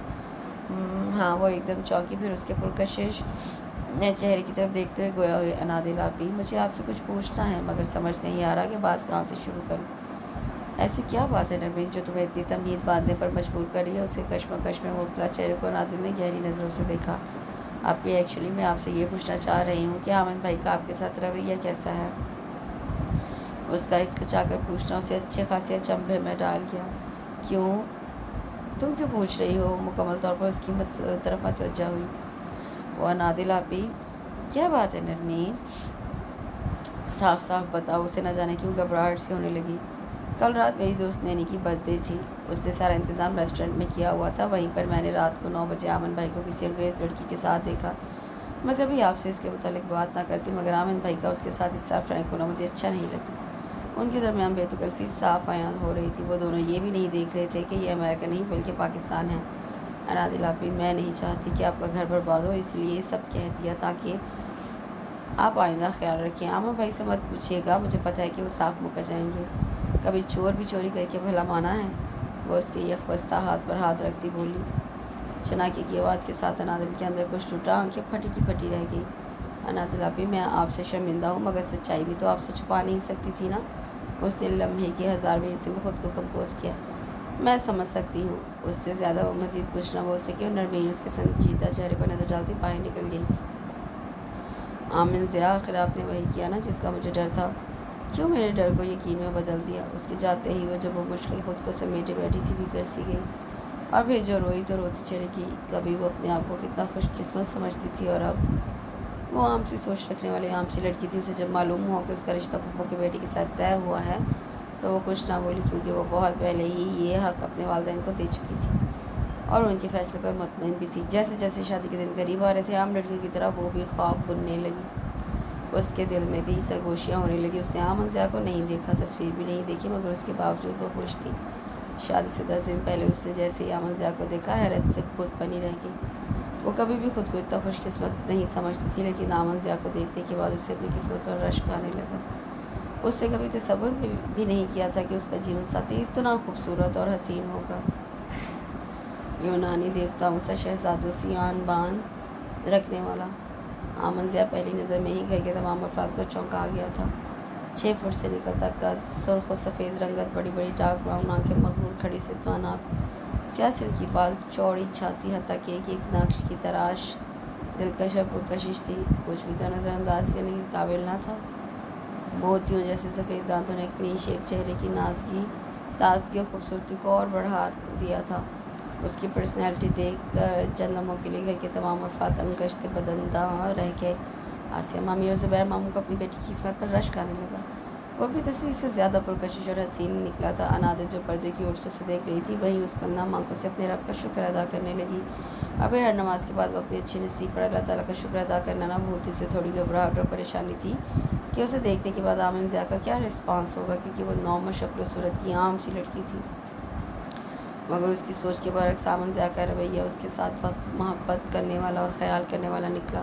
ہاں، وہ ایک دم چونکی، پھر اس کے پرکشش چہرے کی طرف دیکھتے ہوئے گویا ہوئے، انادل آپی مجھے آپ سے کچھ پوچھنا ہے مگر سمجھ نہیں آ رہا کہ بات کہاں سے شروع کروں۔ ایسی کیا بات ہے نرمین جو تمہیں اتنی تمہید باندھنے پر مجبور کر رہی ہے؟ اس کے کشمکش میں مبتلا چہرے کو انادل نے گہری نظروں سے دیکھا۔ آپی ایکچولی میں آپ سے یہ پوچھنا چاہ رہی ہوں کہ آمن بھائی کا آپ کے ساتھ رویہ کیسا ہے؟ اس کا ہچکچا کر پوچھنا اسے اچھے خاصے اچنبھے میں ڈال گیا۔ کیوں تم کیوں پوچھ رہی ہو؟ مکمل طور پر اس کی طرف متوجہ ہوئی۔ وہ نادل آپی، کیا بات ہے نرمین؟ صاف صاف بتاؤ۔ اسے نہ جانے کیوں گھبراہٹ سی ہونے لگی۔ کل رات میری دوست نینی کی برتھ ڈے تھی، اس نے سارا انتظام ریسٹورینٹ میں کیا ہوا تھا، وہیں پر میں نے رات کو 9 بجے آمن بھائی کو کسی انگریز لڑکی کے ساتھ دیکھا۔ میں کبھی آپ سے اس کے متعلق بات نہ کرتی، مگر آمن بھائی کا اس کے ساتھ اس طرح فرینک ہونا مجھے اچھا نہیں لگا۔ ان کے درمیان بے تکلفی صاف عیاں ہو رہی تھی۔ وہ دونوں یہ بھی نہیں دیکھ رہے تھے کہ یہ امریکہ نہیں بلکہ پاکستان ہے۔ انادل آپی، میں نہیں چاہتی کہ آپ کا گھر برباد ہو، اس لیے یہ سب کہہ دیا تاکہ آپ آئندہ خیال رکھیں۔ آمن بھائی سے مت پوچھیے گا، مجھے پتہ ہے کہ وہ صاف مکر جائیں گے۔ کبھی چور بھی چوری کر کے بھلا مانا ہے؟ وہ اس کے یکبستہ ہاتھ پر ہاتھ رکھتی بولی۔ چناکے کی آواز کے ساتھ انادل کے اندر کچھ ٹوٹا، آنکھیں پھٹی کی پھٹی رہ گئی۔ انادل آپی، میں آپ سے شرمندہ ہوں، مگر سچائی بھی تو آپ سے چھپا نہیں سکتی تھی نا۔ اس نے لمحے کے 1000ویں حصے میں خود کو کمپوز کیا۔ میں سمجھ سکتی ہوں۔ اس سے زیادہ وہ مزید کچھ نہ بول سکی اور نرمین اس کے سنجیدہ چہرے پر نظر ڈالتی باہر نکل گئی۔ آمن ضیاء، آخر آپ نے وہی کیا نا جس کا مجھے ڈر تھا۔ کیوں میرے ڈر کو یقین میں بدل دیا؟ اس کے جاتے ہی وہ جب وہ مشکل خود کو سمیٹے بیٹھی تھی بکھر سی گئی، اور پھر جو روئی تو روتی چلی گئی۔ کبھی وہ اپنے آپ کو کتنا خوش قسمت سمجھتی تھی، اور اب وہ عام سی سوچ رکھنے والی عام سی لڑکی تھی۔ اسے جب معلوم ہوا کہ اس کا رشتہ پھپھو کی بیٹی کے ساتھ طے ہوا ہے تو وہ کچھ نہ بولی، کیونکہ وہ بہت پہلے ہی یہ حق اپنے والدین کو دے چکی تھی اور ان کے فیصلے پر مطمئن بھی تھی۔ جیسے جیسے شادی کے دن قریب آ رہے تھے، عام لڑکیوں کی طرح وہ بھی خواب بننے لگی۔ اس کے دل میں بھی سرگوشیاں ہونے لگی۔ اس نے آمن ضیاء کو نہیں دیکھا، تصویر بھی نہیں دیکھی، مگر اس کے باوجود وہ خوش تھی۔ شادی سے 10 دن پہلے اس نے جیسے ہی آمن ضیاء کو دیکھا، حیرت سے بت بنی رہ گئی۔ وہ کبھی بھی خود کو اتنا خوش قسمت نہیں سمجھتی تھی، لیکن آمن ضیاء کو دیکھنے کے بعد اسے اپنی قسمت پر رشک آنے لگا۔ اس سے کبھی تصور بھی نہیں کیا تھا کہ اس کا جیون ساتھی اتنا خوبصورت اور حسین ہوگا۔ یونانی دیوتاؤں سا شہزادوں سی آن بان رکھنے والا۔ آمن ضیاء پہلی نظر میں ہی گھر کے تمام افراد کو چونکا گیا تھا۔ 6 فٹ سے نکلتا قد، سرخ و سفید رنگت، بڑی بڑی ڈارک براؤن آنکھیں، مغرور کھڑی سے تواناک سیاہ سلکی بال، چوڑی چھاتی، حتیٰ کہ ایک نقش کی تراش دلکش اور پرکشش تھی۔ کچھ بھی تو نظر انداز کرنے کے قابل نہ تھا۔ موتیوں جیسے سفید دانتوں نے کلین شیپ چہرے کی نازکی، تازگی اور خوبصورتی کو اور بڑھا دیا تھا۔ اس کی پرسنالٹی دیکھ کر چند لمحوں کے لیے گھر کے تمام افراد انگشت بدنداں رہ گئے۔ آسیہ مامی اور زبیر ماموں کو اپنی بیٹی کی قسمت پر رشک آنے لگا۔ وہ اپنی تصویر سے زیادہ پرکشش اور حسین نکلا تھا۔ انادل جو پردے کی عرصوں سے دیکھ رہی تھی، وہیں اس پل نام آنکھوں سے اپنے رب کا شکر ادا کرنے لگی، اور پھر ہر نماز کے بعد وہ اپنے اچھے نصیب پر اللہ تعالیٰ کا شکر ادا کرنا نہ بھولتی۔ اسے تھوڑی گھبراہٹ اور پریشانی تھی کہ اسے دیکھنے کے بعد آمن ضیاء کا کیا رسپانس ہوگا، کیونکہ وہ نارمل شکل و صورت کی عام سی لڑکی تھی، مگر اس کی سوچ کے برعکس آمن ضیاء کا رویہ اس کے ساتھ بہت محبت کرنے والا اور خیال کرنے والا نکلا،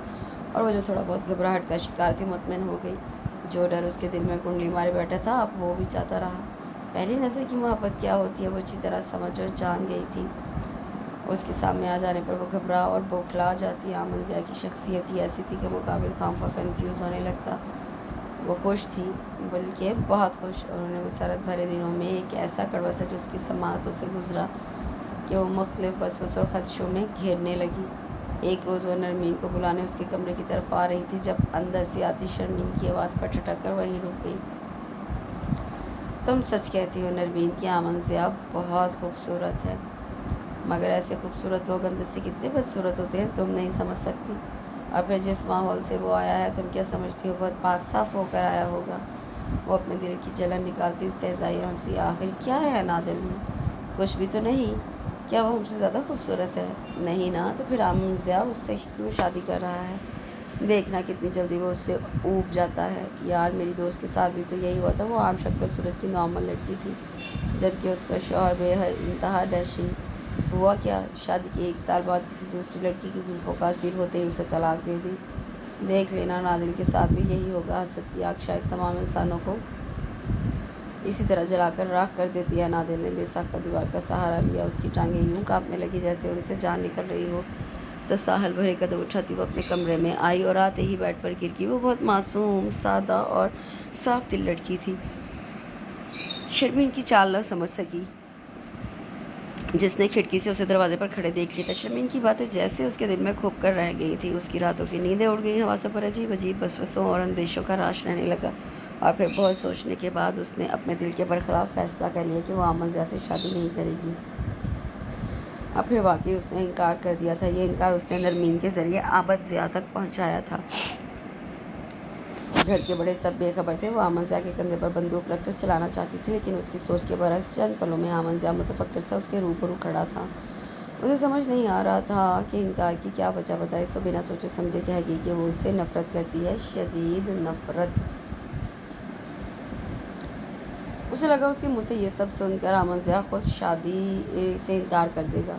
اور وہ جو تھوڑا بہت گھبراہٹ کا شکار تھی، مطمئن ہو گئی۔ جو ڈر اس کے دل میں کنڈلی مارے بیٹھا تھا، اب وہ بھی چاہتا رہا۔ پہلی نظر کی محبت کیا ہوتی ہے وہ اچھی طرح سمجھ اور جان گئی تھی۔ اس کے سامنے آ جانے پر وہ گھبرا اور بوکھلا جاتی۔ آمن ضیاء کی شخصیت ہی ایسی تھی کہ مقابل خواہ کنفیوز ہونے لگتا۔ وہ خوش تھی، بلکہ بہت خوش، اور انہیں مسرت بھرے دنوں میں ایک ایسا کڑوا سا جو اس کی سماعتوں سے گزرا کہ وہ مختلف وسوسوں اور خدشوں میں گھیرنے لگی۔ ایک روز وہ نرمین کو بلانے اس کے کمرے کی طرف آ رہی تھی، جب اندر سے آتی شرمین کی آواز پر ٹھٹک کر وہیں رک گئی۔ تم سچ کہتی ہو نرمین کہ آمن ضیاء بہت خوبصورت ہے، مگر ایسے خوبصورت لوگ اندر سے کتنے بدصورت ہوتے ہیں تم نہیں سمجھ سکتی۔ اور پھر جس ماحول سے وہ آیا ہے، تم کیا سمجھتی ہو بہت پاک صاف ہو کر آیا ہوگا؟ وہ اپنے دل کی جلن نکالتی استہزائی ہنسی۔ آخر کیا ہے انادل میں؟ کچھ بھی تو نہیں۔ کیا وہ ہم سے زیادہ خوبصورت ہے؟ نہیں نا، تو پھر آمن ضیاء اس سے کیوں شادی کر رہا ہے؟ دیکھنا کتنی جلدی وہ اس سے اوب جاتا ہے۔ یار میری دوست کے ساتھ بھی تو یہی ہوا تھا۔ وہ عام شکل و صورت کی نارمل لڑکی تھی، جبکہ اس کا شوہر بے انتہا ڈیشنگ۔ ہوا کیا؟ شادی کے 1 سال بعد کسی دوسری لڑکی کی زلفوں کا اسیر ہوتے ہی اسے طلاق دے دی۔ دیکھ لینا نادل کے ساتھ بھی یہی ہوگا۔ حسد کی آگ شاید تمام انسانوں کو اسی طرح جلا کر راکھ کر دیتی ہے۔ نادل نے بے ساختہ دیوار کا سہارا لیا۔ اس کی ٹانگیں یوں کانپنے لگی جیسے ان سے جان نکل رہی ہو۔ تساہل بھرے قدم اٹھاتی وہ اپنے کمرے میں آئی اور آتے ہی بیڈ پر گر گئی۔ وہ بہت معصوم، سادہ اور صاف دل لڑکی تھی۔ شرمین کی چال نہ سمجھ سکی، جس نے کھڑکی سے اسے دروازے پر کھڑے دیکھ لیا تھا۔ شرمین کی باتیں جیسے اس کے دل میں کھپ کر رہ گئی تھی۔ اس کی راتوں کی نیندیں اڑ گئیں، حواسوں پر عجیب عجیب وسوسوں اور اندیشوں کا راش رہنے لگا۔ اور پھر بہت سوچنے کے بعد اس نے اپنے دل کے برخلاف فیصلہ کر لیا کہ وہ آمن ضیاء سے شادی نہیں کرے گی۔ اب پھر واقعی اس نے انکار کر دیا تھا۔ یہ انکار اس نے نرمین کے ذریعے عابد ضیاء تک پہنچایا تھا۔ گھر کے بڑے سب بے خبر تھے۔ وہ آمن ضیاء کے کندھے پر بندوق رکھ کر چلانا چاہتی تھی، لیکن اس کی سوچ کے برعکس چند پلوں میں آمن ضیاء متفکر سا اس کے روبرو کھڑا تھا۔ اسے سمجھ نہیں آ رہا تھا کہ انکار کی کیا وجہ بتائے۔ سو بنا سوچے سمجھے کہہ گئی کہ وہ اس سے نفرت کرتی ہے، شدید نفرت۔ اسے لگا اس کے منہ سے یہ سب سن کر آمن ضیاء خود شادی سے انکار کر دے گا۔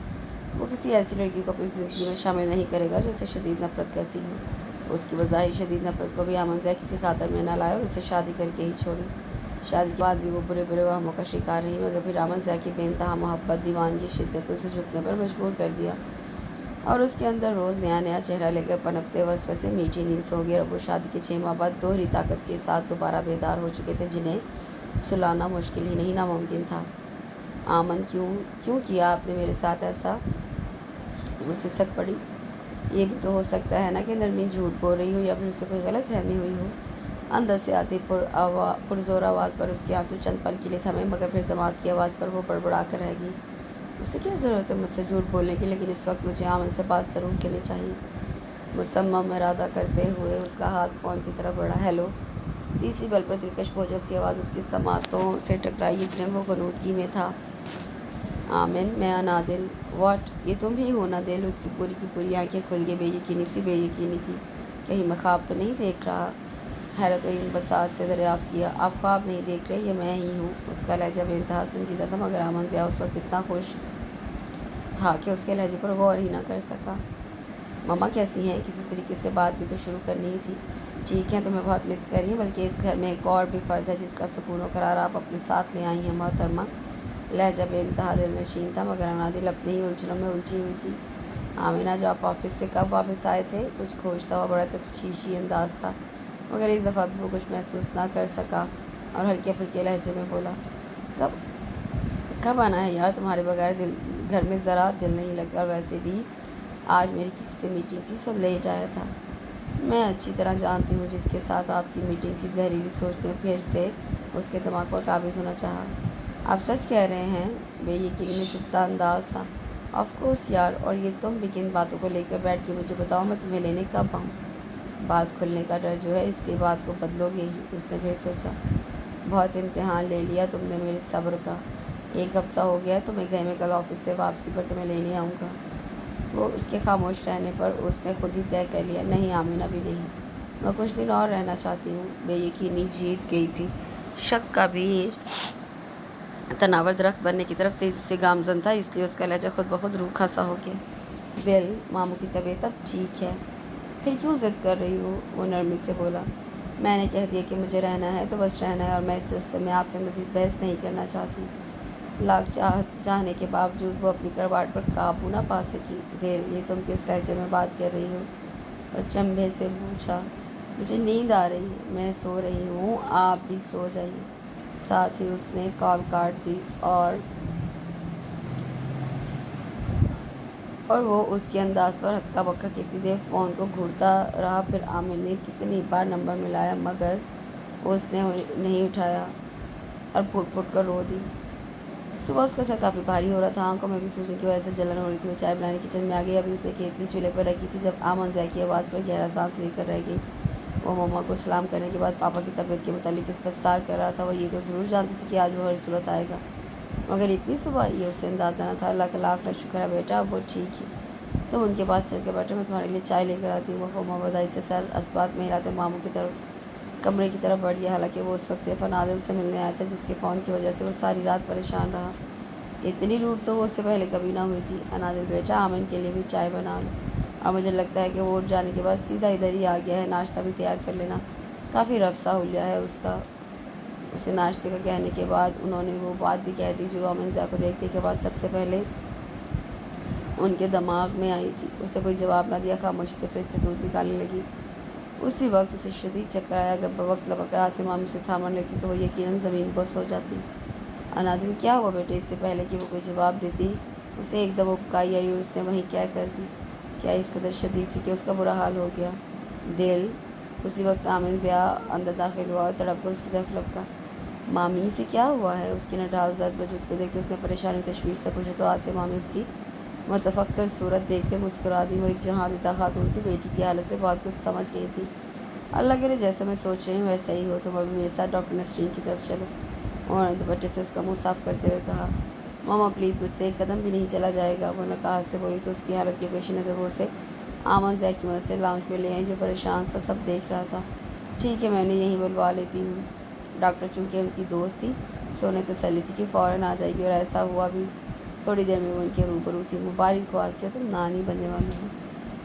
وہ کسی ایسی لڑکی کو اپنی زندگی میں شامل نہیں کرے گا جو اسے شدید نفرت کرتی ہو۔ اس کی بظاہر شدید نفرت کو بھی آمن ضیاء کسی خاطر میں نہ لائے اور اسے شادی کر کے ہی چھوڑے۔ شادی کے بعد بھی وہ برے برے وہموں کا شکار رہی، مگر پھر آمن ضیاء کی بے انتہا محبت، دیوانگی، شدت اسے جھکنے پر مجبور کر دیا، اور اس کے اندر روز نیا نیا چہرہ لے کر پنپتے وسوسے میٹھی نیند سو گئی۔ اور وہ شادی کے 6 ماہ بعد دوہری طاقت کے ساتھ دوبارہ بیدار ہو چکے تھے، جنہیں سلانا مشکل ہی نہیں ناممکن تھا۔ آمن، کیوں کیا آپ نے میرے ساتھ ایسا؟ وہ سسک پڑی۔ یہ بھی تو ہو سکتا ہے نا کہ نرمین جھوٹ بول رہی ہو یا پھر اسے کوئی غلط فہمی ہوئی ہو۔ اندر سے آتی پرزور آواز پر اس کے آنسو چند پل کے لیے تھمے، مگر پھر دماغ کی آواز پر وہ بڑبڑا کر رہ گئی۔ اسے کیا ضرورت ہے مجھ سے جھوٹ بولنے کی، لیکن اس وقت مجھے آمن سے بات ضرور کرنی چاہیے۔ مصمم ارادہ کرتے ہوئے اس کا ہاتھ فون کی طرف بڑھا۔ ہیلو۔ تیسری بل پر دلکش بوجھل سی آواز اس کی سماعتوں سے ٹکرائی، یقیناً وہ غنودگی میں تھا۔ آمن، میں انادل۔ واٹ؟ یہ تم ہی ہو نا دل؟ اس کی پوری آنکھیں کھل گئی، بے یقینی سی بے یقینی تھی۔ کہیں میں خواب تو نہیں دیکھ رہا؟ حیرت و انبساط سے دریافت کیا۔ آپ خواب نہیں دیکھ رہے، یہ میں ہی ہوں۔ اس کا لہجہ بے انتہا سنجیدہ تھا، مگر آمن ضیاء اس وقت اتنا خوش تھا کہ اس کے لہجے پر غور ہی نہ کر سکا۔ مما کیسی ہیں؟ کسی طریقے سے بات بھی تو شروع کرنی ہی تھی۔ ٹھیک ہے، تمہیں بہت مس کر رہی ہیں، بلکہ اس گھر میں ایک اور بھی فرد ہے جس کا سکون و قرار آپ اپنے ساتھ لے آئی ہیں محترمہ۔ لہجہ بے انتہا دل نشین تھا، مگر انادل اپنی ہی الجھنوں میں الجھی ہوئی تھی۔ آمینہ، جو آپ آفس سے کب واپس آئے تھے؟ کچھ کھوجتا ہوا بڑا تشویشی انداز تھا، مگر اس دفعہ بھی وہ کچھ محسوس نہ کر سکا اور ہلکے پھلکے لہجے میں بولا، کب آنا ہے یار؟ تمہارے بغیر گھر میں ذرا دل نہیں لگتا، اور ویسے بھی آج میری کسی سے میٹنگ تھی، سو لیٹ آیا تھا۔ میں اچھی طرح جانتی ہوں جس کے ساتھ آپ کی میٹنگ تھی۔ زہریلی سوچ نے پھر سے اس کے دماغ پر قابض ہونا چاہا۔ آپ سچ کہہ رہے ہیں؟ بے یقینی میں شدہ انداز تھا۔ آف کورس یار، اور یہ تم بھی کن باتوں کو لے کر بیٹھ کے مجھے بتاؤ، میں تمہیں لینے کب آؤں؟ بات کھلنے کا ڈر جو ہے، اس لیے بات کو بدلو گے ہی، اس نے پھر سوچا۔ بہت امتحان لے لیا تم نے میرے صبر کا۔ 1 ہفتہ ہو گیا ہے تمہیں گئے، میں کل آفس سے واپسی پر تمہیں لینے آؤں گا۔ وہ اس کے خاموش رہنے پر اس نے خود ہی طے کر لیا، نہیں آمینہ بھی نہیں، میں کچھ دن اور رہنا چاہتی ہوں۔ بے یقینی جیت گئی تھی۔ شک کا بھی تناور درخت بننے کی طرف تیزی سے گامزن تھا، اس لیے اس کا لہجہ خود بخود روکھا سا ہو گیا۔ دل، ماموں کی طبیعت اب ٹھیک ہے؟ پھر کیوں ضد کر رہی ہو؟ وہ نرمی سے بولا۔ میں نے کہہ دیا کہ مجھے رہنا ہے تو بس رہنا ہے، اور میں اس سلسلے میں آپ سے مزید بحث نہیں کرنا چاہتی۔ لاکھ چاہنے کے باوجود وہ اپنی کرواٹ پر قابو نہ پا سکی۔ دل، یہ تم کس لہجے میں بات کر رہی ہو؟ وہ چنبھے سے پوچھا۔ مجھے نیند آ رہی ہے، میں سو رہی ہوں، آپ بھی سو جائیے۔ ساتھ ہی اس نے کال کاٹ دی، اور وہ اس کے انداز پر ہکا بکا کتنی دیر فون کو گھورتا رہا۔ پھر آمن نے کتنی بار نمبر ملایا، مگر اس نے نہیں اٹھایا اور پھٹ پھٹ کر رو دی۔ صبح اس کا سر کافی بھاری ہو رہا تھا، آنکھوں میں بھی سوجن کی وجہ سے جلن ہو رہی تھی۔ وہ چائے بنانے کچن میں آ گئی، ابھی اسے کیتلی چولہے پر رکھی تھی جب آمن ضیاء کی آواز پر گہرا سانس لے کر رہ گئی۔ وہ مما کو سلام کرنے کے بعد پاپا کی طبیعت کے متعلق استفسار کر رہا تھا۔ وہ یہ تو ضرور جانتی تھی کہ آج وہ ہر صورت آئے گا، مگر اتنی صبح یہ اسے اندازہ نہ تھا۔ اللہ کا لاکھ لاکھ شکر ہے بیٹا، اب وہ ٹھیک ہے۔ تم ان کے پاس چل کے بیٹھو، میں تمہارے لیے چائے لے کر آتی ہوں۔ وہ بدائی سے سر اسبات میں ہلاتے ماموں کی طرف کمرے کی طرف بڑھ گیا، حالانکہ وہ اس وقت صرف انادل سے ملنے آیا تھا، جس کے فون کی وجہ سے وہ ساری رات پریشان رہا۔ اتنی روٹ تو وہ اس سے پہلے کبھی نہ ہوئی تھی۔ انادل بیٹا، آمن کے لیے بھی چائے بنا لو، اور مجھے لگتا ہے کہ وہ اٹھ جانے کے بعد سیدھا ادھر ہی آ گیا ہے، ناشتہ بھی تیار کر لینا۔ کافی رف سا حلیہ ہے اس کا۔ اسے ناشتے کا کہنے کے بعد انہوں نے وہ بات بھی کہہ دی جو آمن ضیاء کو دیکھنے کے بعد سب سے پہلے ان کے دماغ میں آئی تھی۔ اسے کوئی جواب نہ دیا، خاموشی سے فریج سے دودھ نکالنے لگی۔ اسی وقت اسے شدید چکر آیا۔ اگر بوقت لپک کر آسم مامی سے تھامنے لگتی تو وہ یقیناً زمین بوس ہو جاتی۔ انادل، کیا ہوا بیٹے؟ اس سے پہلے کہ وہ کوئی جواب دیتی، اسے ایک دم اکائی آئی اور اس نے وہیں کیا کر دی۔ کیا اس قدر شدید تھی کہ اس کا برا حال ہو گیا؟ دل، اسی وقت آمن ضیا اندر داخل ہوا اور تڑپ کر اس کی طرف لپکا۔ مامی سے کیا ہوا ہے؟ اس کی نڈھال زد وجود کو دیکھتے اس نے پریشانی تشویش سے پوچھا تو آسیہ مامی اس کی متفکر صورت دیکھتے مسکرا دی۔ وہ ایک جہاں دیدہ خاتون تھی، بیٹی کی حالت سے بہت کچھ سمجھ گئی تھی۔ اللہ کرے جیسا میں سوچ رہی ہوں ویسا ہی ہو، تم ابھی میرے ساتھ ڈاکٹر نسرین کی طرف چلو۔ انہوں نے دوپٹے سے اس کا منہ صاف کرتے ہوئے کہا۔ ماما پلیز، مجھ سے ایک قدم بھی نہیں چلا جائے گا، وہ نقاہت سے بولی تو اس کی حالت کے پیش نظر وہ اسے آمن ضیا کی مدد سے لاؤنج میں لے آئیں جو پریشان سا سب دیکھ رہا تھا۔ ٹھیک ہے، میں انہیں یہیں بلوا لیتی ہوں۔ ڈاکٹر چونکہ ان کی دوست تھی سو انہیں تسلی تھی کہ فوراً آ جائے گی، اور ایسا ہوا بھی۔ تھوڑی دیر میں وہ ان کے روبرو تھی۔ مبارک ہو آسیہ، تم نانی بننے والی ہو۔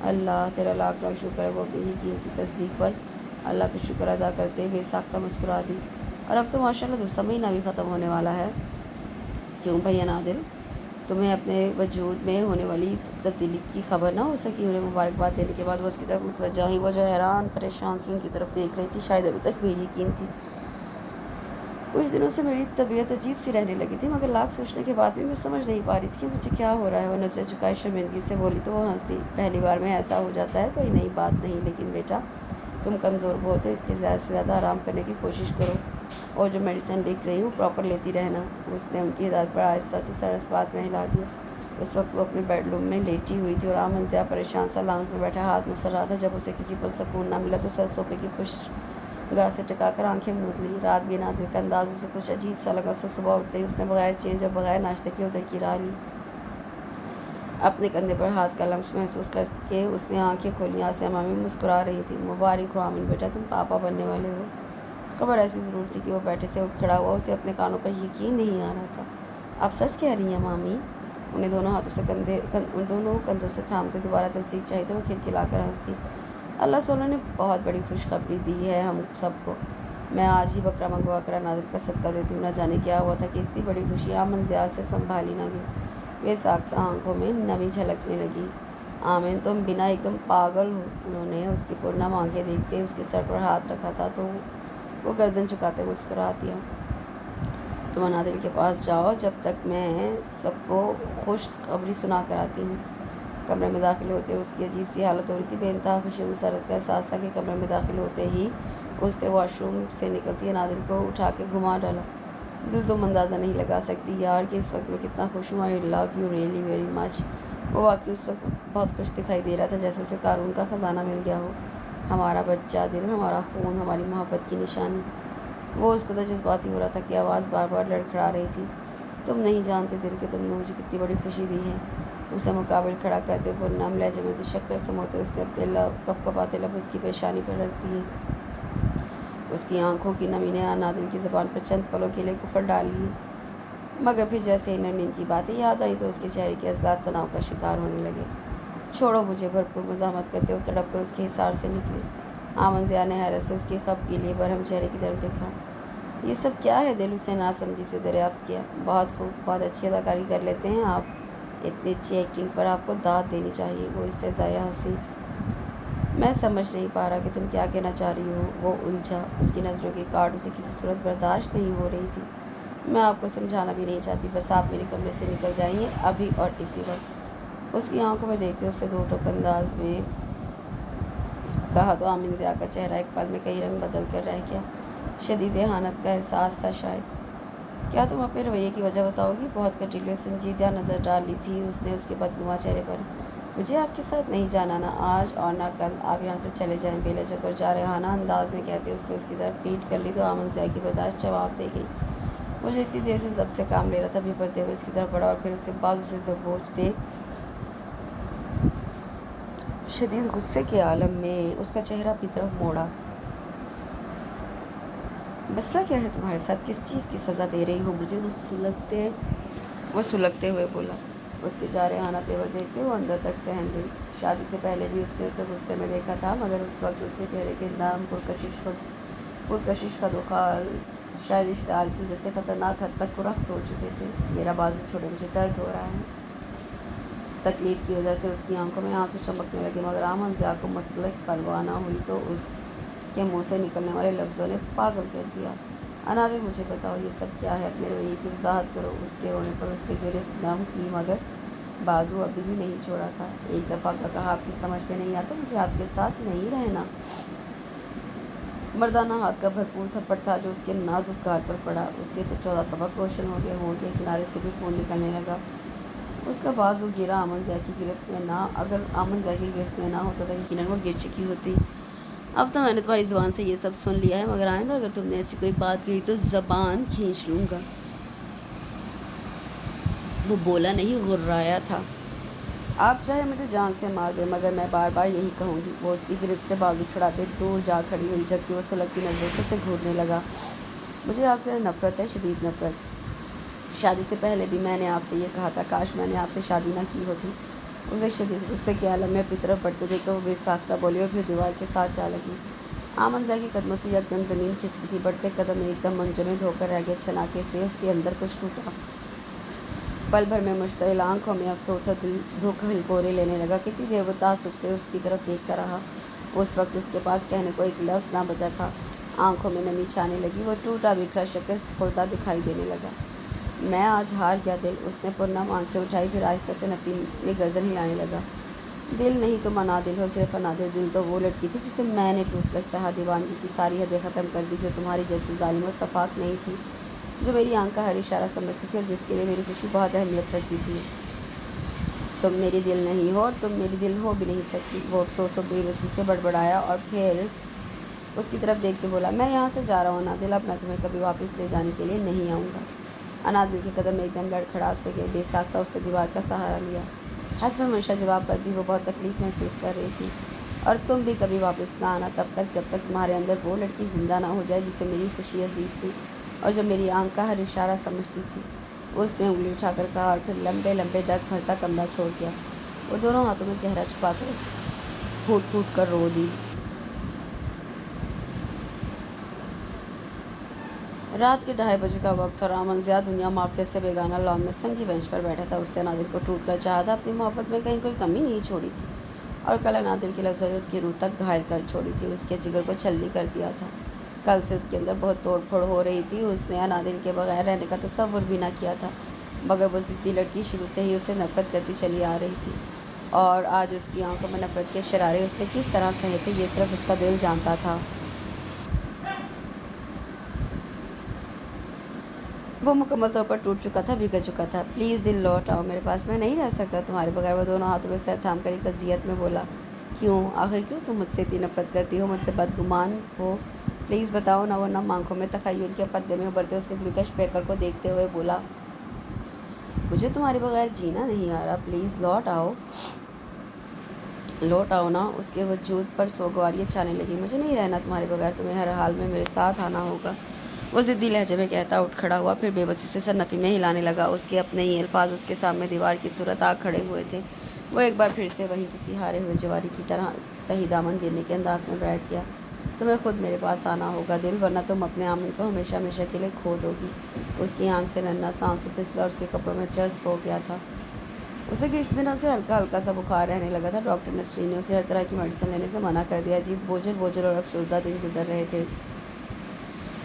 اللہ تیرا لاکھ لاکھ شکر ہے، وہ اپنی یقین کی تصدیق پر اللہ کا شکر ادا کرتے بے ساختہ مسکرا دی۔ اور اب تو ماشاءاللہ دوسرا مہینہ بھی ختم ہونے والا ہے۔ کیوں بھیا نادل، تمہیں اپنے وجود میں ہونے والی تبدیلی کی خبر نہ ہو سکی؟ انہیں مبارکباد دینے کے بعد وہ اس کی طرف متوجہ ہوئی۔ وہ جو حیران پریشان سے ان کی طرف دیکھ رہی تھی، شاید ابھی تک بے یقین تھی۔ کچھ دنوں سے میری طبیعت عجیب سی رہنے لگی تھی، مگر لاکھ سوچنے کے بعد بھی میں سمجھ نہیں پا رہی تھی کہ مجھے کیا ہو رہا ہے۔ وہ نظریں جھکائے شرمندگی سے بولی تو وہ ہنس دی۔ پہلی بار میں ایسا ہو جاتا ہے، کوئی نئی بات نہیں، لیکن بیٹا تم کمزور بہت ہو، اس لیے زیادہ سے زیادہ آرام کرنے کی کوشش کرو، اور جو میڈیسن لکھ رہی ہوں پراپر لیتی رہنا۔ اس نے ان کی ہدایت پر آہستہ سے سر اس بات میں ہلا دیا۔ اس وقت وہ اپنے بیڈ روم میں لیٹی ہوئی تھی اور آمن ضیا پریشان سا لاؤنج میں بیٹھا ہاتھ مسل رہا تھا۔ جب اسے کسی پل سکون نہ ملا تو سر صوفے کی گاہ سے ٹکا کر آنکھیں موند لی۔ رات بھی نادل کا انداز اسے کچھ عجیب سا لگا۔ اسے صبح اٹھتے ہی اس نے بغیر چینج اور بغیر ناشتے کے ادھر کی راہ لی۔ اپنے کندھے پر ہاتھ کا لمس محسوس کر کے اس نے آنکھیں کھولیں۔ آسیہ مامی مسکرا رہی تھی۔ مبارک ہو آمن بیٹا، تم پاپا بننے والے ہو۔ خبر ایسی ضرور تھی کہ وہ بیٹھے سے اٹھ کھڑا ہوا، اسے اپنے کانوں پر یقین نہیں آ رہا تھا۔ آپ سچ کہہ رہی ہیں مامی؟ انہیں دونوں کندھوں سے تھامتے دوبارہ تصدیق چاہی تو وہ کھلکھلا کر ہنس دی۔ اللہ سولہ نے بہت بڑی خوشخبری دی ہے ہم سب کو۔ میں آج ہی بکرا منگوا کر نادل کا صدقہ دیتی ہوں۔ نہ جانے کیا ہوا تھا کہ اتنی بڑی خوشی آمن ضیا سے سنبھالی نہ گئی۔ بے ساختہ آنکھوں میں نمی جھلکنے لگی۔ آمن تم بنا ایک دم پاگل ہو؟ انہوں نے اس کی پرنم آنکھیں دیکھتے اس کے سر پر ہاتھ رکھا تھا تو وہ گردن جھکاتے مسکرا دیا۔ تم نادل کے پاس جاؤ جب تک میں سب کو خوشخبری سنا کر آتی ہوں۔ کمرے میں داخل ہوتے اس کی عجیب سی حالت ہو رہی تھی۔ بے انتہا خوشی و مسرت کا احساس تھا کہ کمرے میں داخل ہوتے ہی اس سے واش روم سے نکلتی نادل کو اٹھا کے گھما ڈالا۔ دل تم اندازہ نہیں لگا سکتی یار کہ اس وقت میں کتنا خوش ہوں۔ I love you really very much. وہ واقعی اس وقت بہت خوش دکھائی دے رہا تھا، جیسے اسے قارون کا خزانہ مل گیا ہو۔ ہمارا بچہ دل، ہمارا خون، ہماری محبت کی نشانی۔ وہ اس قدر جذباتی ہو رہا تھا کہ آواز بار بار لڑکھڑا رہی تھی۔ تم نہیں جانتے دل کہ تم نے مجھے کتنی بڑی خوشی دی ہے۔ اسے مقابل کھڑا کرتے پرنم لہجے میں تشکر سموتے اس نے اپنے کپ کپاتے لب اس کی پیشانی پر رکھ دیے۔ اس کی آنکھوں کی نمی نے نادل کی زبان پر چند پلوں کے لیے کفر ڈال لی، مگر پھر جیسے ہی نرمین کی باتیں یاد آئی تو اس کے چہرے کے عضلات تناؤ کا شکار ہونے لگے۔ چھوڑو مجھے، بھرپور مزاحمت کرتے ہوئے تڑپ کر اس کے حصار سے نکلی۔ آمن ضیا نے حیرت سے اس کی خب کے لیے برہم چہرے کی طرف دیکھا۔ یہ سب کیا ہے؟ دل اسے ناسمجھی سے دریافت کیا۔ بہت خوب، بہت اچھی اداکاری کر لیتے ہیں آپ، اتنی اچھی ایکٹنگ پر آپ کو داد دینی چاہیے۔ وہ استہزائیہ ہنسی۔ میں سمجھ نہیں پا رہا کہ تم کیا کہنا چاہ رہی ہو، وہ الجھا۔ اس کی نظروں کی کاٹ اسے کسی صورت برداشت نہیں ہو رہی تھی۔ میں آپ کو سمجھانا بھی نہیں چاہتی، بس آپ میرے کمرے سے نکل جائیے ابھی اور اسی وقت۔ اس کی آنکھوں میں دیکھتے اس سے دو ٹوک انداز میں کہا تو آمن ضیا کا چہرہ ایک پل میں کئی رنگ بدل کر رہ گیا۔ شدید اہانت کا احساس تھا شاید۔ کیا تم اپنے رویے کی وجہ بتاؤ گی؟ بہت کٹیلی اور سنجیدہ نظر ڈالی تھی اس نے اس کے بدگماں چہرے پر۔ مجھے آپ کے ساتھ نہیں جانا، نہ آج اور نہ کل، آپ یہاں سے چلے جائیں، بے لجک اور جارحانہ انداز میں کہتے اس نے اس کی طرف پیٹ کر لی تو آمن ضیا کی برداشت جواب دے گئی۔ وہ جو اتنی دیر سے ضبط سے کام لے رہا تھا بھی پڑتے ہوئے اس کی طرف بڑھا اور پھر اسے بازو سے دبوچتے شدید غصے کے عالم میں اس کا چہرہ اپنی طرف موڑا۔ مسئلہ کیا ہے تمہارے ساتھ؟ کس چیز کی سزا دے رہی ہو مجھے؟ وہ سلگتے ہوئے بولا۔ اس کے جارحانہ تیور دیکھتے وہ اندر تک سہم گئی۔ شادی سے پہلے بھی اس نے اسے غصے میں دیکھا تھا، مگر اس وقت اس کے چہرے کے نرم پرکشش خد و خال شاید اشتعال کی وجہ سے خطرناک حد تک کرخت ہو چکے تھے۔ میرا بازو چھوڑے، مجھے درد ہو رہا ہے۔ تکلیف کی وجہ سے اس کی آنکھوں میں آنسو چمکنے لگے، مگر آمن ضیا کو مطلق پرواہ نہ ہوئی تو اس کے منہ سے نکلنے والے لفظوں نے پاگل کر دیا۔ نادل مجھے بتاؤ یہ سب کیا ہے؟ اپنے رویے کی وضاحت کرو۔ اس کے رونے پر اس سے گرفت نم کی، مگر بازو ابھی بھی نہیں چھوڑا تھا۔ ایک دفعہ کا کہا آپ کی سمجھ میں نہیں آتا؟ مجھے آپ کے ساتھ نہیں رہنا۔ مردانہ ہاتھ کا بھرپور تھپڑ تھا جو اس کے نازک گال پر پڑا۔ اس کے تو 14 طبق روشن ہو گئے، ہونٹ کے کنارے سے بھی خون نکلنے لگا۔ اس کا بازو گرا امن زیہ کی گرفت میں نہ، اگر امن زیہ کی گرفت میں نہ ہوتا تو یقیناً وہ گر چکی ہوتی۔ اب تو میں نے تمہاری زبان سے یہ سب سن لیا ہے، مگر آئندہ اگر تم نے ایسی کوئی بات کہی تو زبان کھینچ لوں گا۔ وہ بولا نہیں، غرایا تھا۔ آپ چاہے مجھے جان سے مار دیں مگر میں بار بار یہی کہوں گی۔ وہ اس کی گرفت سے بازو چھڑاتے دور جا کھڑی ہوئی، جبکہ وہ سلگتی نظروں سے اسے گھورنے لگا۔ مجھے آپ سے نفرت ہے، شدید نفرت۔ شادی سے پہلے بھی میں نے آپ سے یہ کہا تھا، کاش میں نے آپ سے شادی نہ کی ہوتی۔ اسے شدید غصے کے عالم میں اپنی طرف بڑھتے دیکھ کر وہ بے ساختہ بولی اور پھر دیوار کے ساتھ جا لگی۔ آمن زیہ کے قدموں سے یکدم زمین کھسکی تھی، بڑھتے قدم ایک دم منجمد ہو کر رہ گئے۔ چھناکے سے اس کے اندر کچھ ٹوٹا۔ پل بھر میں مشتعل آنکھوں میں افسوس اور دل دکھ ہلکورے لینے لگا۔ کتنی دیر وہ تعصب سے اس کی طرف دیکھتا رہا۔ اس وقت اس کے پاس کہنے کو ایک لفظ نہ بچا تھا۔ آنکھوں میں نمی چھانے لگی، وہ ٹوٹا بکھرا شکست خوردہ دکھائی دینے لگا۔ میں آج ہار گیا دل۔ اس نے پرنم آنکھیں اٹھائی، پھر آہستہ سے نفی میں گردن ہلانے لگا۔ دل نہیں تم انادل ہو، صرف انادل دل تو وہ لڑکی تھی جسے میں نے ٹوٹ کر چاہا، دیوانگی کی ساری حدیں ختم کر دی، جو تمہاری جیسی ظالم اور صفاک نہیں تھی، جو میری آنکھ کا ہر اشارہ سمجھتی تھی اور جس کے لیے میری خوشی بہت اہمیت رکھتی تھی۔ تم میری دل نہیں ہو اور تم میری دل ہو بھی نہیں سکتی۔ وہ افسوس و بے بسی سے بڑبڑایا اور پھر اس کی طرف دیکھ کے بولا، میں یہاں سے جا رہا ہوں انادل، اب میں تمہیں کبھی واپس لے جانے کے لیے نہیں آؤں گا۔ انادل کے قدم ایک دم لڑکھڑا سے گئے، بے ساختہ اس سے دیوار کا سہارا لیا۔ حسب منشا جواب پر بھی وہ بہت تکلیف محسوس کر رہی تھی۔ اور تم بھی کبھی واپس نہ آنا، تب تک جب تک تمہارے اندر وہ لڑکی زندہ نہ ہو جائے جسے میری خوشی عزیز تھی اور جو میری آنکھ کا ہر اشارہ سمجھتی تھی۔ اس نے انگلی اٹھا کر کہا اور پھر لمبے لمبے ڈگ بھرتا کمرہ چھوڑ دیا۔ وہ دونوں ہاتھوں میں چہرہ چھپا کر پھوٹ پھوٹ کر رو دی۔ رات کے 2:30 بجے کا وقت اور آمن زیہ دنیا معافیت سے بیگانہ لان میں سنگی بینچ پر بیٹھا تھا۔ اس سے انادل کو ٹوٹ کر چاہا تھا، اپنی محبت میں کہیں کوئی کمی نہیں چھوڑی تھی، اور کل انادل کے لفظوں نے اس کی روح تک گھائل کر چھوڑی تھی، اس کے جگر کو چھلنی کر دیا تھا۔ کل سے اس کے اندر بہت توڑ پھوڑ ہو رہی تھی۔ اس نے انادل کے بغیر رہنے کا تصور بھی نہ کیا تھا، مگر وہ ضدی لڑکی شروع سے ہی اسے نفرت کرتی چلی آ رہی تھی، اور آج اس کی آنکھوں میں نفرت کے شرارے اس نے کس طرح سہے تھے یہ صرف اس کا دل جانتا تھا۔ وہ مکمل طور پر ٹوٹ چکا تھا، بگڑ چکا تھا۔ پلیز دل لوٹ آؤ میرے پاس، میں نہیں رہ سکتا تمہارے بغیر۔ وہ دونوں ہاتھوں میں سر تھام کر ایک اذیت میں بولا، کیوں؟ آخر کیوں تم مجھ سے اتنی نفرت کرتی ہو، مجھ سے بدگمان ہو؟ پلیز بتاؤ نا۔ وہ نم آنکھوں میں تخیل کے پردے میں ابھرتے اس کے دلکش پیکر کو دیکھتے ہوئے بولا، مجھے تمہارے بغیر جینا نہیں آ رہا، پلیز لوٹ آؤ۔ لوٹ آؤ نا۔ اس کے وجود پر سوگواریاں چھانے لگی۔ مجھے نہیں رہنا تمہارے بغیر، تمہیں ہر حال میں میرے ساتھ آنا ہوگا۔ وہ ضدی لہجے میں کہتا اٹھ کھڑا ہوا، پھر بے بسی سے سر نفی میں ہلانے لگا۔ اس کے اپنے ہی الفاظ اس کے سامنے دیوار کی صورت آ کھڑے ہوئے تھے۔ وہ ایک بار پھر سے وہیں کسی ہارے ہوئے جواری کی طرح تہی دامن گرنے کے انداز میں بیٹھ گیا۔ تمہیں خود میرے پاس آنا ہوگا دل، ورنہ تم اپنے آمن کو ہمیشہ ہمیشہ کے لیے کھو دو گی۔ اس کی آنکھ سے ننھا سا آنسو پھسلا اور اس کے کپڑوں میں جذب ہو گیا تھا۔ اسے کچھ دنوں سے ہلکا ہلکا سا بخار رہنے لگا تھا۔ ڈاکٹر نسرین نے اسے ہر طرح کی میڈیسن لینے سے منع کر دیا۔ عجیب بوجھل اور افسردہ دن گزر رہے تھے۔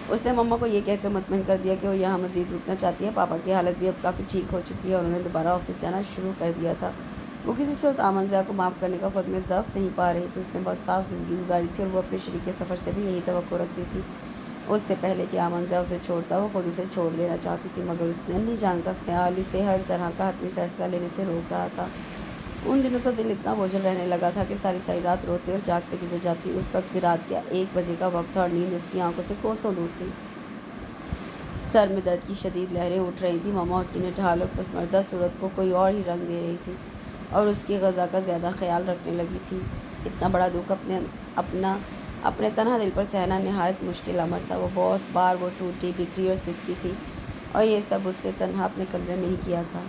اس نے مما کو یہ کہہ کر مطمئن کر دیا کہ وہ یہاں مزید رکنا چاہتی ہے۔ پاپا کی حالت بھی اب کافی ٹھیک ہو چکی ہے اور انہوں نے دوبارہ آفس جانا شروع کر دیا تھا۔ وہ کسی صورت آمن زیہ کو معاف کرنے کا خود میں ضعف نہیں پا رہی تھی۔ اس نے بہت صاف زندگی گزاری تھی اور وہ اپنے شریک سفر سے بھی یہی توقع رکھتی تھی۔ اس سے پہلے کہ آمن زیہ اسے چھوڑتا، وہ خود اسے چھوڑ دینا چاہتی تھی، مگر اس ننھی جان کا خیال اسے ہر طرح کا حتمی فیصلہ لینے سے روک رہا تھا۔ ان دنوں تو دل اتنا بوجھل رہنے لگا تھا کہ ساری ساری رات روتے اور جاگتے گزر جاتی۔ اس وقت بھی رات کے 1 بجے کا وقت تھا اور نیند اس کی آنکھوں سے کوسوں دور تھی۔ سر میں درد کی شدید لہریں اٹھ رہی تھیں۔ مما اس کی نڈھال اور پسماردہ صورت کو کوئی اور ہی رنگ دے رہی تھی اور اس کی غذا کا زیادہ خیال رکھنے لگی تھی۔ اتنا بڑا دکھ اپنے تنہا دل پر سہنا نہایت مشکل امر تھا۔ وہ بہت بار وہ ٹوٹی بکھری اور سسکی تھی، اور یہ سب اس سے تنہا اپنے کمرے میں ہی کیا تھا۔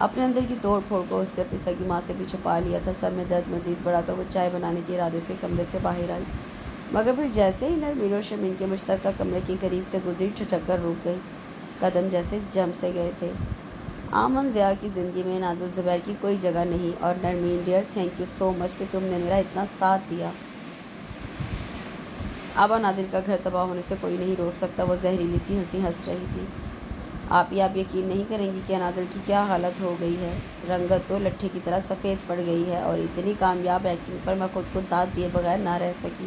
اپنے اندر کی توڑ پھوڑ کو اس سے اپنی سگی ماں سے بھی چھپا لیا تھا۔ سر میں درد مزید بڑھا تو وہ چائے بنانے کے ارادے سے کمرے سے باہر آئی، مگر پھر جیسے ہی نرمین اور شمیم کے مشترکہ کمرے کے قریب سے گزری، ٹھٹک کر رک گئی۔ قدم جیسے جم سے گئے تھے۔ آمن زیہ کی زندگی میں نادر زبیر کی کوئی جگہ نہیں، اور نرمین ڈیئر، تھینک یو سو مچ کہ تم نے میرا اتنا ساتھ دیا۔ اب نادر کا گھر تباہ ہونے سے کوئی نہیں روک سکتا۔ وہ زہریلی سی ہنسی ہنس رہی تھی۔ آپ یقین نہیں کریں گی کہ انادل کی کیا حالت ہو گئی ہے۔ رنگت تو لٹھے کی طرح سفید پڑ گئی ہے، اور اتنی کامیاب ایکٹنگ پر میں خود کو داد دیے بغیر نہ رہ سکی۔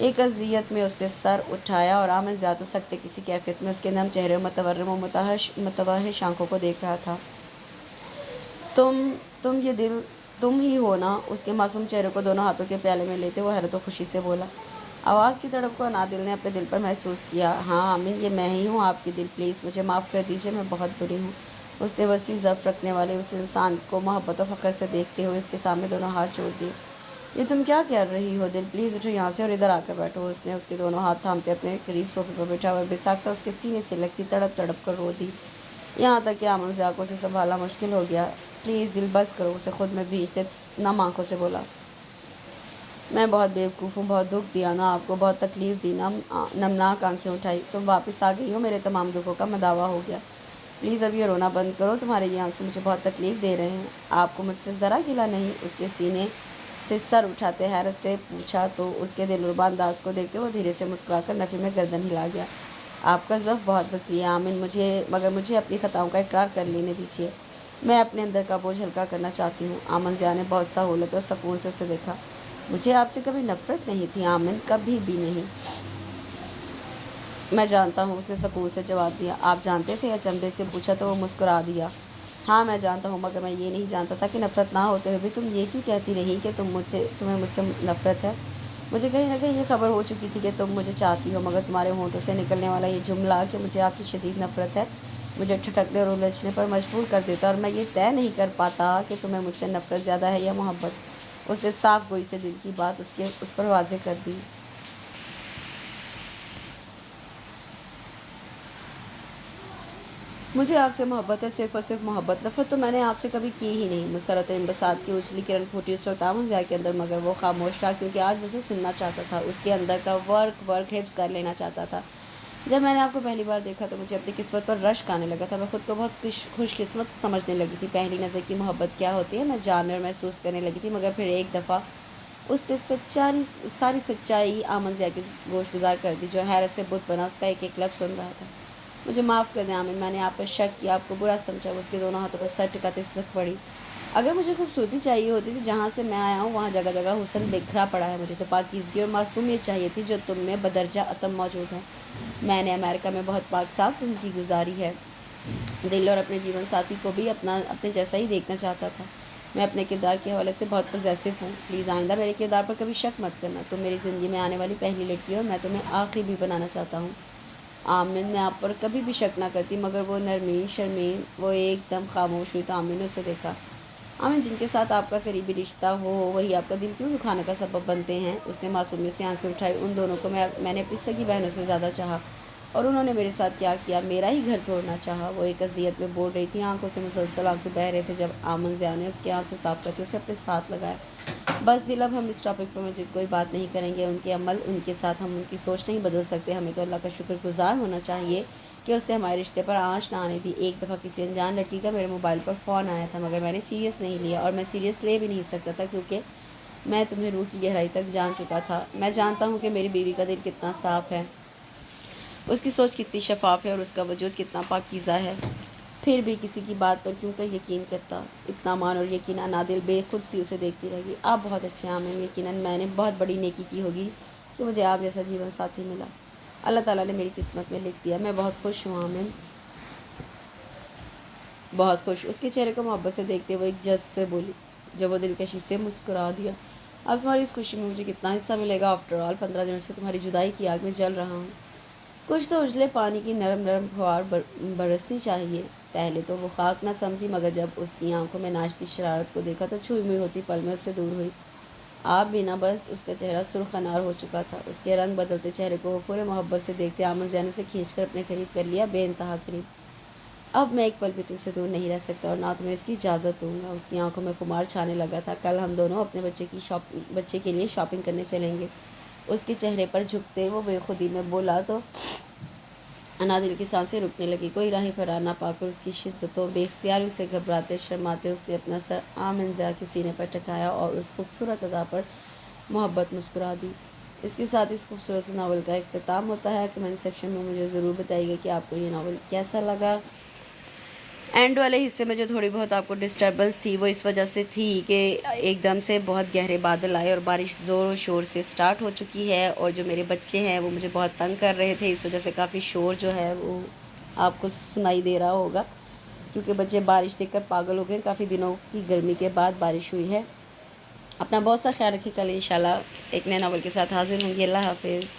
ایک اذیت میں اس نے سر اٹھایا اور آمن ذات و سکتے کسی کیفیت میں اس کے نم چہرے اور متورم و متوحش آنکھوں کو دیکھ رہا تھا۔ تم یہ دل تم ہی ہو نا؟ اس کے معصوم چہرے کو دونوں ہاتھوں کے پیالے میں لیتے وہ حیرت و خوشی سے بولا۔ آواز کی تڑپ کو نادل نے اپنے دل پر محسوس کیا۔ ہاں آمین، یہ میں ہی ہوں آپ کی دل، پلیز مجھے معاف کر دیجیے، میں بہت بری ہوں۔ اس نے وسیع ضعف رکھنے والے اس انسان کو محبت و فخر سے دیکھتے ہوئے اس کے سامنے دونوں ہاتھ جوڑ دیے۔ یہ تم کیا کر رہی ہو دل؟ پلیز اٹھو یہاں سے اور ادھر آ کر بیٹھو۔ اس نے اس کے دونوں ہاتھ تھامتے اپنے قریب صوفے پر بٹھا اور بے ساختہ اس کے سینے سے لگتی تڑپ تڑپ کر رو دی، یہاں تک کہ آمن سے آنکھوں سے سنبھالنا مشکل ہو گیا۔ پلیز دل بس کرو، اسے خود میں بھیجتے نم آنکھوں سے بولا۔ میں بہت بیوقوف ہوں، بہت دکھ دیا نا آپ کو، بہت تکلیف دی۔ نمناک آنکھیں اٹھائی۔ تم واپس آ گئی ہو، میرے تمام دکھوں کا مداوع ہو گیا۔ پلیز اب یہ رونا بند کرو، تمہارے یہ آنسو مجھے بہت تکلیف دے رہے ہیں۔ آپ کو مجھ سے ذرا گلہ نہیں؟ اس کے سینے سے سر اٹھاتے حیرت سے پوچھا تو اس کے دلربا انداز کو دیکھتے وہ دھیرے سے مسکرا کر نفی میں گردن ہلا گیا۔ آپ کا ضعف بہت وسیع ہے آمن، مگر مجھے اپنی خطاؤں کا اقرار کر لینے دیجیے۔ میں اپنے اندر کا بوجھ ہلکا کرنا چاہتی ہوں۔ آمن ضیاء نے بہت سہولت اور سکون سے اسے دیکھا۔ مجھے آپ سے کبھی نفرت نہیں تھی آمن، کبھی بھی نہیں۔ میں جانتا ہوں، اس نے سکون سے جواب دیا۔ آپ جانتے تھے؟ اچنبھے سے پوچھا تو وہ مسکرا دیا۔ ہاں میں جانتا ہوں، مگر میں یہ نہیں جانتا تھا کہ نفرت نہ ہوتے ہوئے بھی تم یہ کیوں کہتی رہی کہ تمہیں مجھ سے نفرت ہے۔ مجھے کہیں نہ کہیں یہ خبر ہو چکی تھی کہ تم مجھے چاہتی ہو، مگر تمہارے ہونٹوں سے نکلنے والا یہ جملہ کہ مجھے آپ سے شدید نفرت ہے مجھے ٹھٹکنے اور الجھنے پر مجبور کر دیتا، اور میں یہ طے نہیں کر پاتا کہ تمہیں مجھ سے نفرت زیادہ ہے یا محبت۔ اس نے صاف گوئی سے دل کی بات اس پر واضح کر دی۔ مجھے آپ سے محبت ہے، صرف اور صرف محبت، نفرت تو میں نے آپ سے کبھی کی ہی نہیں۔ مسرت انبساط کی اجلی کرن پھوٹی اس وقت آمن ضیاء کے اندر، مگر وہ خاموش رہا کیونکہ آج مجھے سننا چاہتا تھا، اس کے اندر کا ورق حفظ کر لینا چاہتا تھا۔ جب میں نے آپ کو پہلی بار دیکھا تو مجھے اپنی قسمت پر رشک آنے لگا تھا، میں خود کو بہت خوش قسمت سمجھنے لگی تھی۔ پہلی نظر کی محبت کیا ہوتی ہے میں جاننے اور محسوس کرنے لگی تھی، مگر پھر ایک دفعہ اس نے ساری سچائی آمن ضیاء کی گوش گزار کر دی، جو حیرت سے بت بنا اس کا ایک ایک لفظ سن رہا تھا۔ مجھے معاف کر دیں آمن، میں نے آپ پر شک کیا، آپ کو برا سمجھا۔ اس کے دونوں ہاتھوں پر سر ٹکاتے سکھ پڑی۔ اگر مجھے خوبصورتی چاہیے ہوتی تو جہاں سے میں آیا ہوں وہاں جگہ جگہ حسن بکھرا پڑا ہے، مجھے تو پاکیزگی اور معصومیت چاہیے تھی جو تم میں بدرجہ اتم موجود ہے۔ میں نے امریکہ میں بہت پاک صاف زندگی گزاری ہے، دل اور اپنے جیون ساتھی کو بھی اپنے جیسا ہی دیکھنا چاہتا تھا۔ میں اپنے کردار کے حوالے سے بہت پوزیسو ہوں، پلیز آئندہ میرے کردار پر کبھی شک مت کرنا۔ تم میری زندگی میں آنے والی پہلی لڑکی ہو اور میں تمہیں آخری بھی بنانا چاہتا ہوں۔ آمن، میں آپ پر کبھی بھی شک نہ کرتی، مگر وہ نرمی شرمین وہ ایک دم خاموش ہوئی تو آمن نے اسے دیکھا۔ آمن، جن کے ساتھ آپ کا قریبی رشتہ ہو وہی آپ کا دل کیوں دکھانے کا سبب بنتے ہیں؟ اس نے معصومیت سے آنکھیں اٹھائی۔ ان دونوں کو میں نے اپنی سگی بہنوں سے زیادہ چاہا، اور انہوں نے میرے ساتھ کیا کیا؟ میرا ہی گھر توڑنا چاہا۔ وہ ایک اذیت میں بول رہی تھی، آنکھوں سے مسلسل آنسو بہہ رہے تھے۔ جب آمن ضیاء نے اس کے آنسو صاف کرتے اسے اپنے ساتھ لگایا۔ بس دل، اب ہم اس ٹاپک پر مزید کوئی بات نہیں کریں گے۔ ان کے عمل ان کے ساتھ، ہم ان کی سوچ نہیں بدل سکتے۔ ہمیں تو اللہ کا شکر گزار ہونا چاہیے کہ اس سے ہمارے رشتے پر آنچ نہ آنے دی۔ ایک دفعہ کسی انجان لڑکی کا میرے موبائل پر فون آیا تھا، مگر میں نے سیریس نہیں لیا، اور میں سیریس لے بھی نہیں سکتا تھا کیونکہ میں تمہیں روح کی گہرائی تک جان چکا تھا۔ میں جانتا ہوں کہ میری بیوی کا دل کتنا صاف ہے، اس کی سوچ کتنی شفاف ہے، اور اس کا وجود کتنا پاکیزہ ہے، پھر بھی کسی کی بات پر کیوں کر یقین کرتا؟ اطمینان اور یقینا نادل بے خود سی اسے دیکھتی رہ گئی۔ آپ بہت اچھے ہیں آمن، یقیناً میں نے بہت بڑی نیکی کی ہوگی کہ مجھے آپ جیسا جیون ساتھی ملا، اللہ تعالیٰ نے میری قسمت میں لکھ دیا۔ میں بہت خوش ہوں آمن، بہت خوش۔ اس کے چہرے کو محبت سے دیکھتے ہوئے ایک جذب سے بولی، جب وہ دلکشی سے مسکرا دیا۔ اب تمہاری اس خوشی میں مجھے کتنا حصہ ملے گا؟ آفٹر آل 15 دنوں سے تمہاری جدائی کی آگ میں جل رہا ہوں۔ کچھ تو اجلے پانی کی نرم نرم پھوار برسنی چاہیے۔ پہلے تو وہ خاک نہ سمجھی، مگر جب اس کی آنکھوں میں ناشتی شرارت کو دیکھا تو چھوئی ہوئی ہوتی پل میں اس سے دور ہوئی۔ آپ بھی نہ بس۔ اس کا چہرہ سرخ انار ہو چکا تھا۔ اس کے رنگ بدلتے چہرے کو وہ پورے محبت سے دیکھتے آمن ضیاء نے اسے کھینچ کر اپنے قریب کر لیا، بے انتہا قریب۔ اب میں ایک پل بھی تم سے دور نہیں رہ سکتا، اور نہ تمہیں اس کی اجازت دوں گا۔ اس کی آنکھوں میں خمار چھانے لگا تھا۔ کل ہم دونوں اپنے بچے کے لیے شاپنگ کرنے چلیں گے۔ اس کے چہرے پر جھکتے وہ بے خودی میں بولا تو نادل کی سانسیں رکنے لگی۔ کوئی راہ فرار نہ پا کر اس کی شدتوں بے اختیاری سے گھبراتے شرماتے اس نے اپنا سر آمن ضیاء کے سینے پر ٹکایا اور اس خوبصورت ادا پر محبت مسکرا دی۔ اس کے ساتھ اس خوبصورت سے ناول کا اختتام ہوتا ہے۔ کمنٹ سیکشن میں مجھے ضرور بتائیے گا کہ آپ کو یہ ناول کیسا لگا۔ اینڈ والے حصے میں جو تھوڑی بہت آپ کو ڈسٹربنس تھی وہ اس وجہ سے تھی کہ ایک دم سے بہت گہرے بادل آئے اور بارش زور و شور سے سٹارٹ ہو چکی ہے، اور جو میرے بچے ہیں وہ مجھے بہت تنگ کر رہے تھے، اس وجہ سے کافی شور جو ہے وہ آپ کو سنائی دے رہا ہوگا، کیونکہ بچے بارش دیکھ کر پاگل ہو گئے، کافی دنوں کی گرمی کے بعد بارش ہوئی ہے۔ اپنا بہت سا خیال رکھیے، کل انشاءاللہ ایک نئے ناول کے ساتھ حاضر ہوں گی۔ اللہ حافظ۔